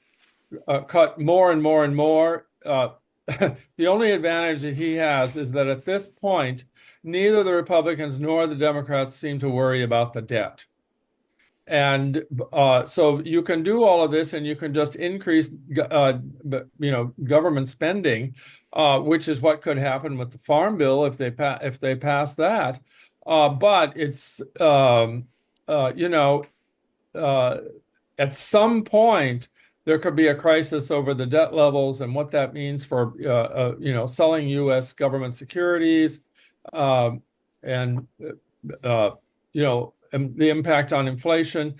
F: cut more and more and more? The only advantage that he has is that at this point, neither the Republicans nor the Democrats seem to worry about the debt. And so you can do all of this and you can just increase, government spending, which is what could happen with the Farm Bill if they pass that. But it's, at some point, there could be a crisis over the debt levels and what that means for, selling U.S. government securities, and the impact on inflation.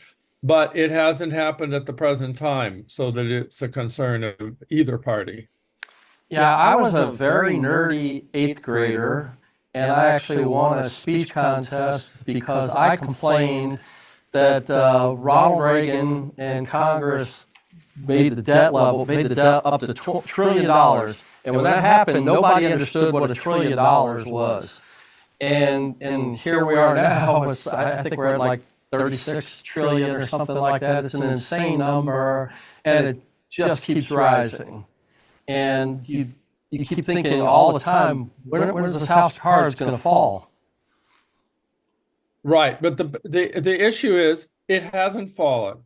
F: But it hasn't happened at the present time, so that it's a concern of either party.
E: Yeah, I was a very nerdy 8th grader, and I actually won a speech contest because I complained that Ronald Reagan and Congress made the debt up to $1 trillion. And when that happened, nobody understood what $1 trillion was. And here we are now. I think we're at like 36 trillion or something like that. It's an insane number, and it just keeps rising. And you keep thinking all the time, when is this house of cards going to fall?
F: Right, but the issue is it hasn't fallen,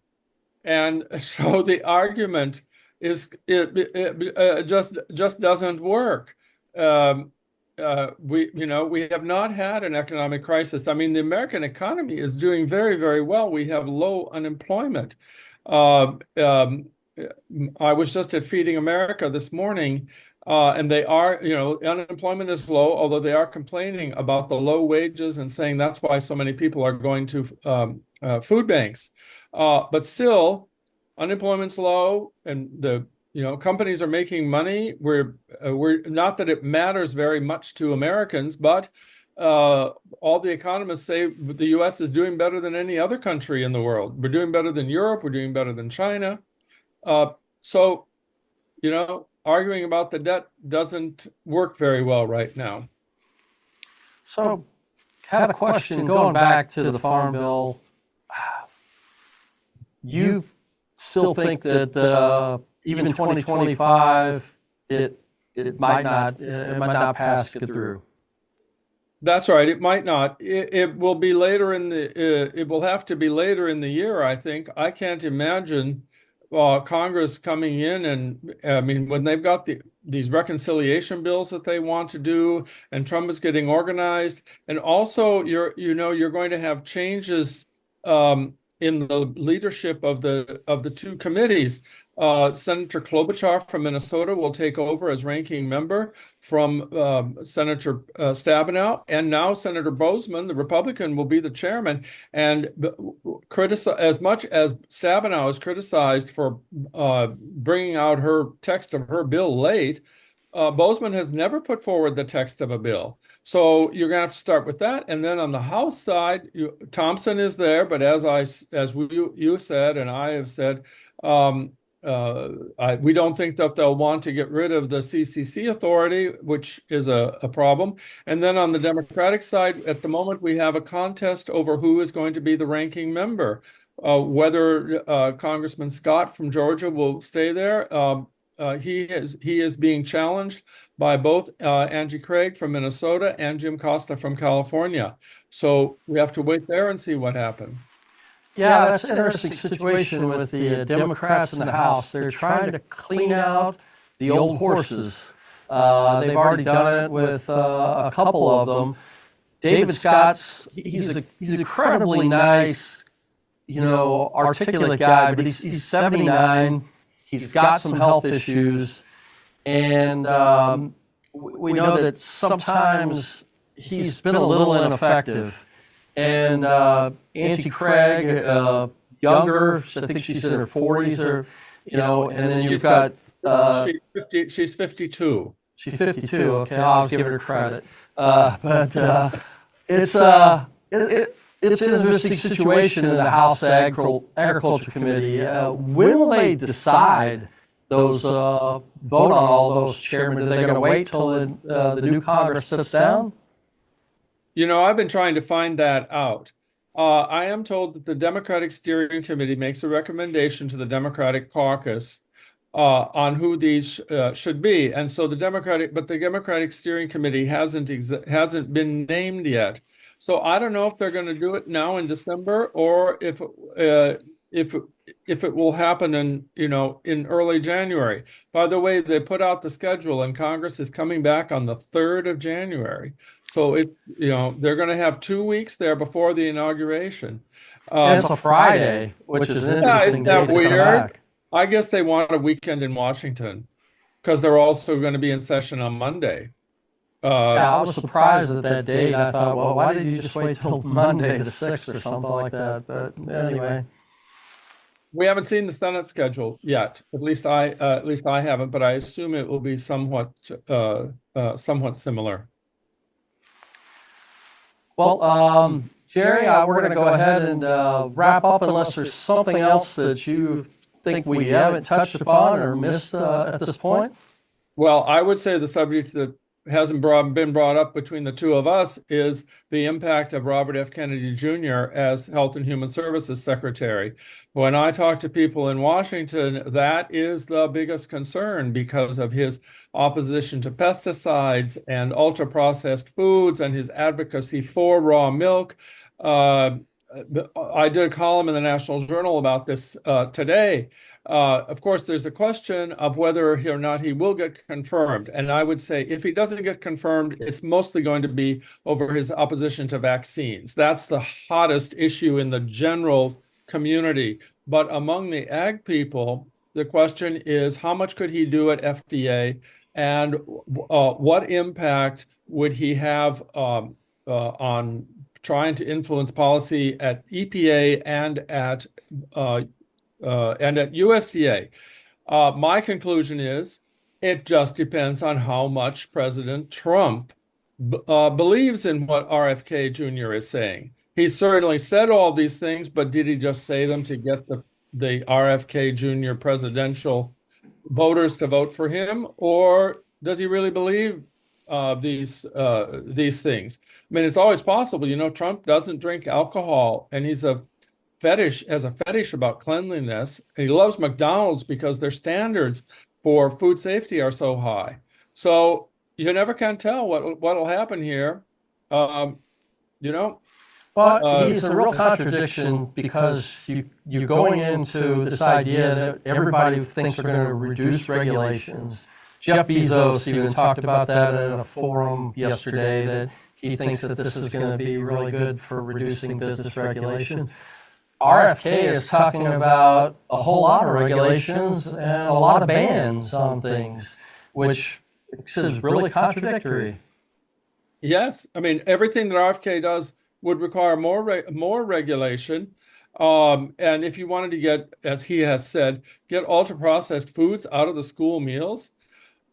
F: and so the argument is it just doesn't work. We have not had an economic crisis. I mean, the American economy is doing very, very well. We have low unemployment. I was just at Feeding America this morning, and they are, unemployment is low, although they are complaining about the low wages and saying that's why so many people are going to food banks. But still, unemployment's low, and the companies are making money. We're not that it matters very much to Americans, but all the economists say the U.S. is doing better than any other country in the world. We're doing better than Europe. We're doing better than China. So, arguing about the debt doesn't work very well right now.
E: So, had a question going back to the Farm Bill. You still think that even 2025, it might not pass get through?
F: That's right. It might not. It will be later in the. It will have to be later in the year, I think. I can't imagine Congress coming in and I mean when they've got these reconciliation bills that they want to do, and Trump is getting organized, and also you're going to have changes in the leadership of the two committees. Senator Klobuchar from Minnesota will take over as ranking member from Senator Stabenow, and now Senator Boozman, the Republican, will be the chairman. And as much as Stabenow is criticized for bringing out her text of her bill late, Boozman has never put forward the text of a bill. So you're going to have to start with that. And then on the House side, Thompson is there, but as you said and I have said, we don't think that they'll want to get rid of the CCC authority, which is a problem. And then on the Democratic side, at the moment, we have a contest over who is going to be the ranking member. Whether Congressman Scott from Georgia will stay there. He is being challenged by both Angie Craig from Minnesota and Jim Costa from California. So we have to wait there and see what happens.
E: Yeah, that's an interesting situation with the Democrats in the House. They're trying to clean out the old horses. They've already done it with a couple of them. David Scott's, he's an incredibly nice, articulate guy, but he's 79. He's got some health issues, and we know that sometimes he's been a little ineffective. And Angie Craig, younger, I think she's in her 40s, and then you've got...
F: she's 52.
E: She's 52, okay, I'll always give her credit. But it's an interesting situation in the House Agriculture Committee. When will they decide vote on all those chairmen? Are they going to wait till the new Congress sits down?
F: I've been trying to find that out. I am told that the Democratic Steering Committee makes a recommendation to the Democratic Caucus on who these should be, and so the Democratic Steering Committee hasn't been named yet. So I don't know if they're going to do it now in December or if it will happen in early January. By the way, they put out the schedule, and Congress is coming back on the 3rd of January. So they're going to have 2 weeks there before the inauguration.
E: And it's a Friday, which is an interesting day to come back.
F: I guess they want a weekend in Washington because they're also going to be in session on Monday.
E: I was surprised at that date. I thought, well, why did you just wait till Monday the 6th or something like that? But anyway.
F: We haven't seen the Senate schedule yet. At least I haven't, but I assume it will be somewhat similar.
E: Well, Jerry, we're going to go ahead and wrap up unless there's something else that you think we haven't touched upon or missed at this point.
F: Well, I would say the subject that hasn't been brought up between the two of us is the impact of Robert F. Kennedy Jr. as Health and Human Services Secretary. When I talk to people in Washington, that is the biggest concern because of his opposition to pesticides and ultra-processed foods and his advocacy for raw milk. I did a column in the National Journal about this today. Of course, there's a question of whether or not he will get confirmed. And I would say if he doesn't get confirmed, it's mostly going to be over his opposition to vaccines. That's the hottest issue in the general community. But among the ag people, the question is how much could he do at FDA and what impact would he have on trying to influence policy at EPA and at USDA. My conclusion is it just depends on how much President Trump believes in what RFK Jr. is saying. He certainly said all these things, but did he just say them to get the RFK Jr. presidential voters to vote for him, or does he really believe these things? I mean, it's always possible. You know, Trump doesn't drink alcohol, and has a fetish about cleanliness. He loves McDonald's because their standards for food safety are so high. So you never can tell what'll happen here. You know,
E: Well, he's a real contradiction because you're going into this idea that everybody thinks they're going to reduce regulations. Jeff Bezos even talked about that at a forum yesterday, that he thinks that this is going to be really good for reducing business regulations. RFK is talking about a whole lot of regulations and a lot of bans on things, which is really contradictory.
F: yes, I mean everything that RFK does would require more regulation. And if you wanted to get, as he has said, get ultra processed foods out of the school meals,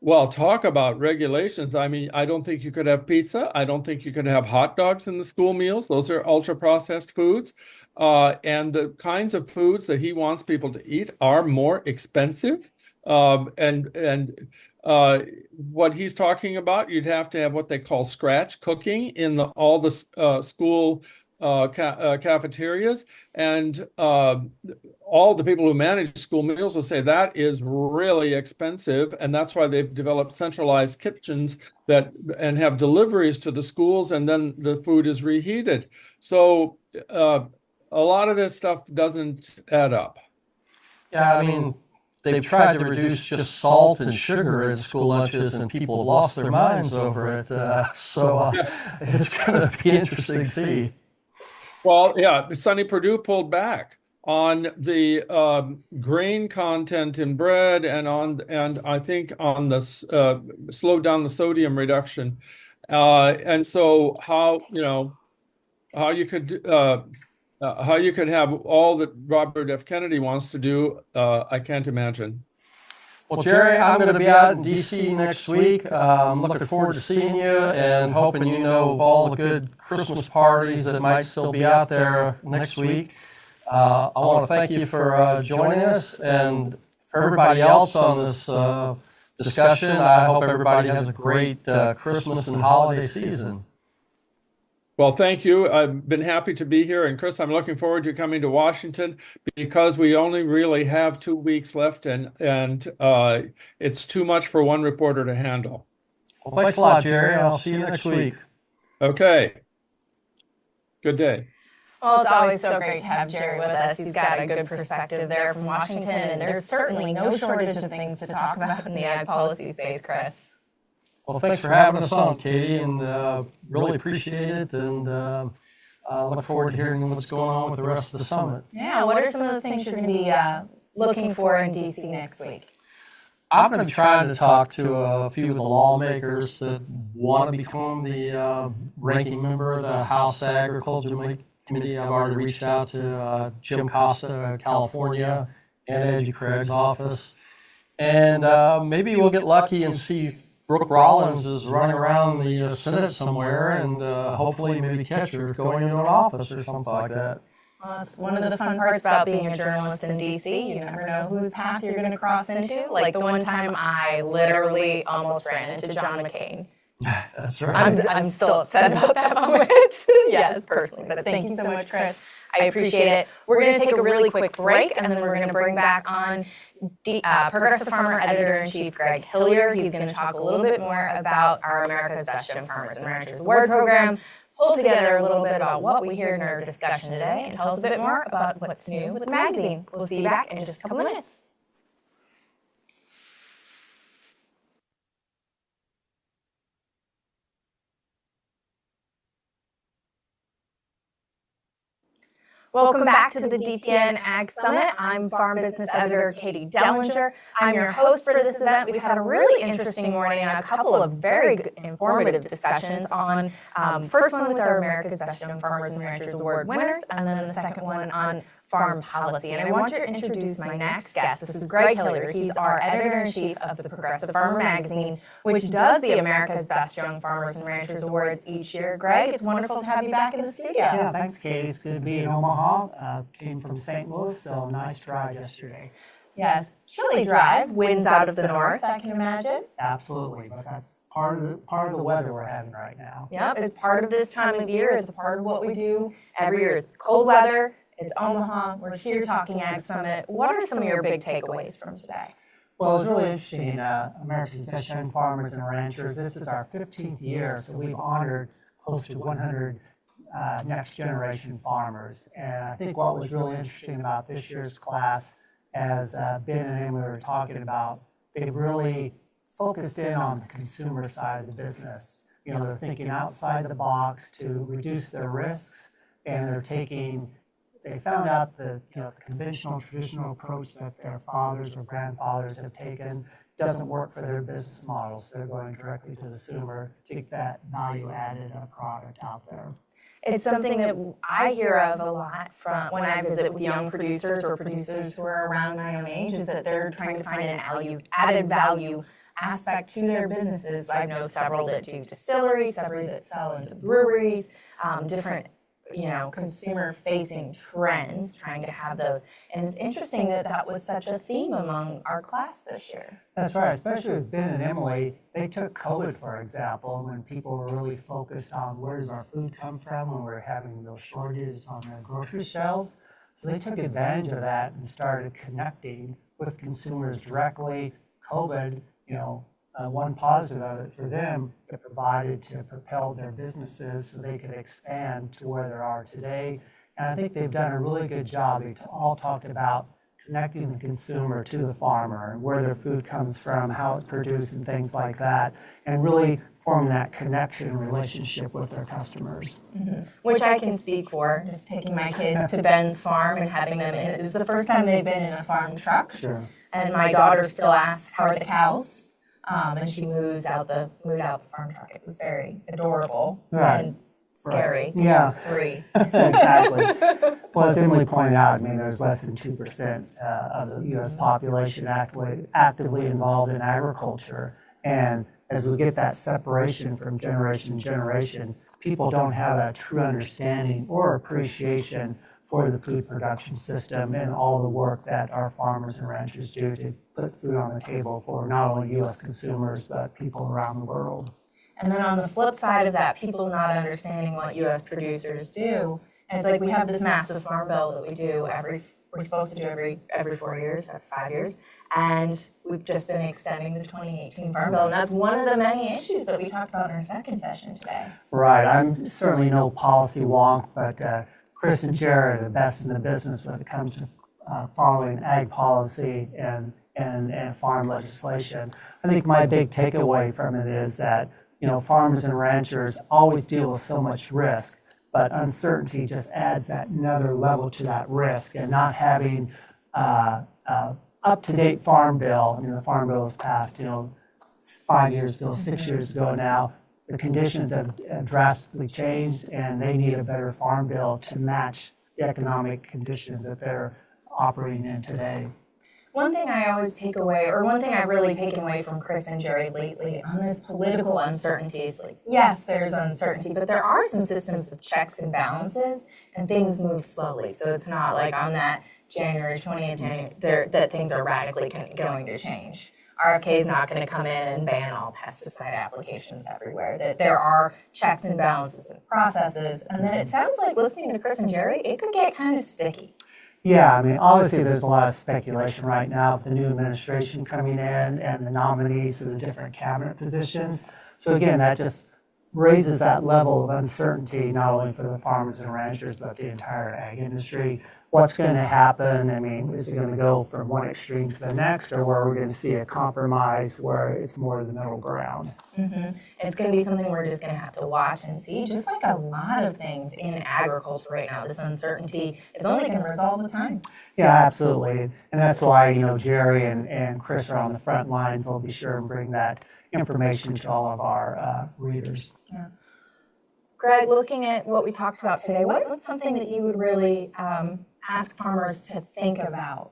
F: well, talk about regulations. I mean, I don't think you could have pizza. I don't think you could have hot dogs in the school meals. Those are ultra processed foods. And the kinds of foods that he wants people to eat are more expensive. And what he's talking about, you'd have to have what they call scratch cooking in all the school cafeterias, and all the people who manage school meals will say that is really expensive, and that's why they've developed centralized kitchens and have deliveries to the schools, and then the food is reheated. So a lot of this stuff doesn't add up.
E: Yeah, I mean, they've tried to reduce just salt and sugar in school lunches, and people have lost their minds over it. So it's going to be interesting to see.
F: Well, yeah, Sonny Perdue pulled back on the grain content in bread, and I think on the slowed down the sodium reduction. And so how you could have all that Robert F. Kennedy wants to do, I can't imagine.
E: Well, Jerry, I'm going to be out in D.C. next week. I'm looking forward to seeing you and hoping you know of all the good Christmas parties that might still be out there next week. I want to thank you for joining us, and for everybody else on this discussion, I hope everybody has a great Christmas and holiday season.
F: Well, thank you. I've been happy to be here. And Chris, I'm looking forward to coming to Washington because we only really have 2 weeks left, and it's too much for one reporter to handle.
E: Well, thanks a lot, Jerry. I'll see you next week.
F: Okay. Good day.
A: Well, it's always so great to have Jerry with us. He's got a good perspective there from Washington, and there's certainly no shortage of things to talk about in the ag policy space, Chris.
E: Well, thanks for having us on, Katie, and really appreciate it, and look forward to hearing what's going on with the rest of the summit.
A: Yeah, what are some of the things you're going to be looking for in D.C. next week?
E: I'm going to be trying to talk to a few of the lawmakers that want to become the ranking member of the House Agriculture Committee. I've already reached out to Jim Costa, California, and Edgy Craig's office. And maybe we'll get lucky and see Brooke Rollins is running around the Senate somewhere, and hopefully maybe catch her going into an office or something like that.
A: Well, that's one of the fun parts about being a journalist in D.C. You never know whose path you're going to cross into. Like the one time I literally almost ran into John McCain.
E: That's right.
A: I'm still upset about that moment. Yes, personally. But thank you so much, Chris. I appreciate it. We're going to take a really quick break, and then we're going to bring back on Progressive Farmer Editor-in-Chief Gregg Hillyer. He's going to talk a little bit more about our America's Best Young Farmers and Ranchers Award program, pull together a little bit about what we heard in our discussion today, and tell us a bit more about what's new with the magazine. We'll see you back in just a couple minutes. Welcome back to the DTN Ag Summit. I'm Farm Business Editor Katie Dellinger. I'm your host for this event. We've had a really interesting morning and a couple of very good, informative discussions on, first one with our America's Best Young Farmers and Ranchers Award winners, and then the second one on farm policy. And I want to introduce my next guest. This is Gregg Hillyer. He's our editor-in-chief of the Progressive Farmer magazine, which does the America's Best Young Farmers and Ranchers Awards each year. Gregg, it's wonderful to have you back in the studio.
G: Yeah, thanks, Katie. It's good to be in Omaha. Came from St. Louis, so nice drive yesterday.
A: Yes, chilly drive, winds out of the north, I can imagine.
G: Absolutely, but that's part of the weather we're having right now.
A: Yep, it's part of this time of year. It's a part of what we do every year. It's cold weather. It's Omaha. We're here talking Ag Summit. What are some of your big takeaways from today?
G: Well, it's really interesting. America's Best Young Farmers and Ranchers. This is our 15th year, so we've honored close to 100 next generation farmers. And I think what was really interesting about this year's class, as Ben and Amy were talking about, they've really focused in on the consumer side of the business. You know, they're thinking outside the box to reduce their risks, and they found out that, you know, the conventional, traditional approach that their fathers or grandfathers have taken doesn't work for their business models. So they're going directly to the consumer to get that value-added product out there.
A: It's something that I hear of a lot from when I visit with young producers or producers who are around my own age, is that they're trying to find an added value aspect to their businesses. I know several that do distilleries, several that sell into breweries, different, you know, consumer-facing trends, trying to have those. And it's interesting that that was such a theme among our class this year.
G: That's right, especially with Ben and Emily. They took COVID, for example, when people were really focused on where does our food come from when we were having those shortages on the grocery shelves. So they took advantage of that and started connecting with consumers directly. COVID, you know, one positive of it for them, it provided to propel their businesses so they could expand to where they are today. And I think they've done a really good job. They all talked about connecting the consumer to the farmer and where their food comes from, how it's produced, and things like that, and really forming that connection and relationship with their customers.
A: Mm-hmm. Which I can speak for, just taking my kids to Ben's farm and having them in. It was the first time they've been in a farm truck.
G: Sure.
A: And my daughter still asks, how are the cows? And she moved out the farm truck. It was very adorable and scary.
G: Right. Yeah.
A: She was 3.
G: Exactly. Well, as Emily pointed out, I mean, there's less than 2% of the U.S. population actively involved in agriculture. And as we get that separation from generation to generation, people don't have a true understanding or appreciation for the food production system and all the work that our farmers and ranchers do to put food on the table for not only U.S. consumers, but people around the world.
A: And then on the flip side of that, people not understanding what U.S. producers do. And it's like we have this massive farm bill that we do we're supposed to do every 4 years, 5 years. And we've just been extending the 2018 Farm Bill. And that's one of the many issues that we talked about in our second session today.
G: Right. I'm certainly no policy wonk, but Chris and Jerry are the best in the business when it comes to following ag policy and farm legislation. I think my big takeaway from it is that, you know, farmers and ranchers always deal with so much risk, but uncertainty just adds that another level to that risk. And not having up-to-date farm bill. I mean, the farm bill was passed, you know, 5 years ago, 6 years ago now. The conditions have drastically changed, and they need a better farm bill to match the economic conditions that they're operating in today.
A: One thing I always take away, or one thing I've really taken away from Chris and Jerry lately on this political uncertainty is like, yes, there's uncertainty, but there are some systems of checks and balances, and things move slowly. So it's not like on that January 20th, that things are radically going to change. RFK is not going to come in and ban all pesticide applications everywhere. That there are checks and balances and processes, and then it sounds like listening to Chris and Jerry, it could get kind of sticky.
G: Yeah, I mean, obviously there's a lot of speculation right now with the new administration coming in and the nominees for the different cabinet positions. So again, that just raises that level of uncertainty, not only for the farmers and ranchers, but the entire ag industry. What's going to happen? I mean, is it going to go from one extreme to the next, or where we're going to see a compromise where it's more the middle ground?
A: Mm-hmm. It's going to be something we're just going to have to watch and see, just like a lot of things in agriculture right now. This uncertainty is only going to resolve with time.
G: Yeah, absolutely. And that's why, you know, Jerry and Chris are on the front lines. We'll be sure and bring that information to all of our readers.
A: Yeah. Gregg, looking at what we talked about today, what's something that you would really ask farmers to think about,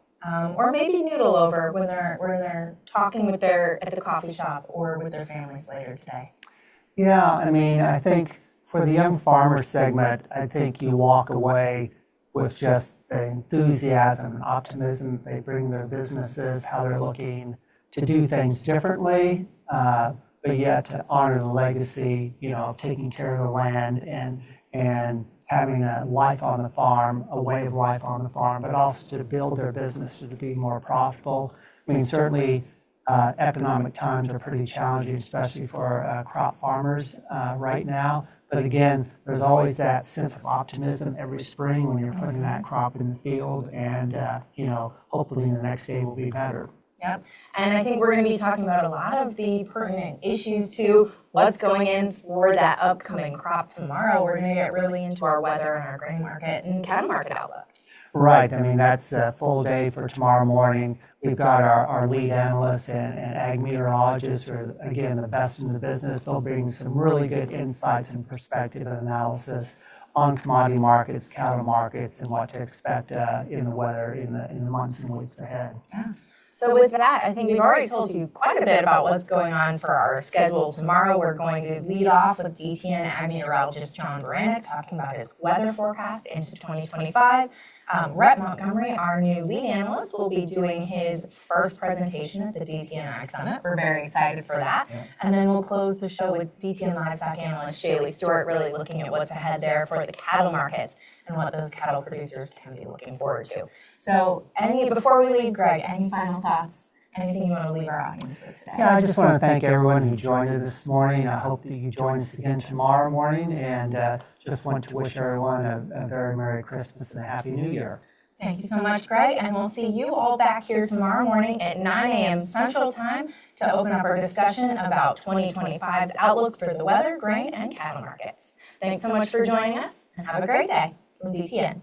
A: or maybe noodle over when they're talking with at the coffee shop or with their families later today?
G: Yeah, I mean, I think for the young farmer segment, I think you walk away with just the enthusiasm and optimism they bring their businesses, how they're looking to do things differently, but yet to honor the legacy, of taking care of the land and having a life on the farm, a way of life on the farm, but also to build their business to be more profitable. I mean, certainly economic times are pretty challenging, especially for crop farmers right now. But again, there's always that sense of optimism every spring when you're putting that crop in the field, and hopefully the next day will be better.
A: Yep. And I think we're going to be talking about a lot of the pertinent issues to what's going in for that upcoming crop tomorrow. We're going to get really into our weather and our grain market and cattle market outlooks.
G: Right. I mean, that's a full day for tomorrow morning. We've got our lead analysts and ag meteorologists who are, again, the best in the business. They'll bring some really good insights and perspective and analysis on commodity markets, cattle markets, and what to expect in the weather in the months and weeks ahead.
A: Yeah. So with that, I think we've already told you quite a bit about what's going on for our schedule tomorrow. We're going to lead off with DTN Ag Meteorologist John Baranek talking about his weather forecast into 2025. Rhett Montgomery, our new lead analyst, will be doing his first presentation at the DTN Ag Summit. We're very excited for that. Yeah. And then we'll close the show with DTN Livestock Analyst Shaylee Stewart, really looking at what's ahead there for the cattle markets and what those cattle producers can be looking forward to. So before we leave, Greg, any final thoughts? Anything you want to leave our audience with today?
G: Yeah, I just want to thank everyone who joined us this morning. I hope that you join us again tomorrow morning, and just want to wish everyone a very Merry Christmas and a Happy New Year.
A: Thank you so much, Greg, and we'll see you all back here tomorrow morning at 9 a.m. Central Time to open up our discussion about 2025's outlooks for the weather, grain, and cattle markets. Thanks so much for joining us, and have a great day from DTN.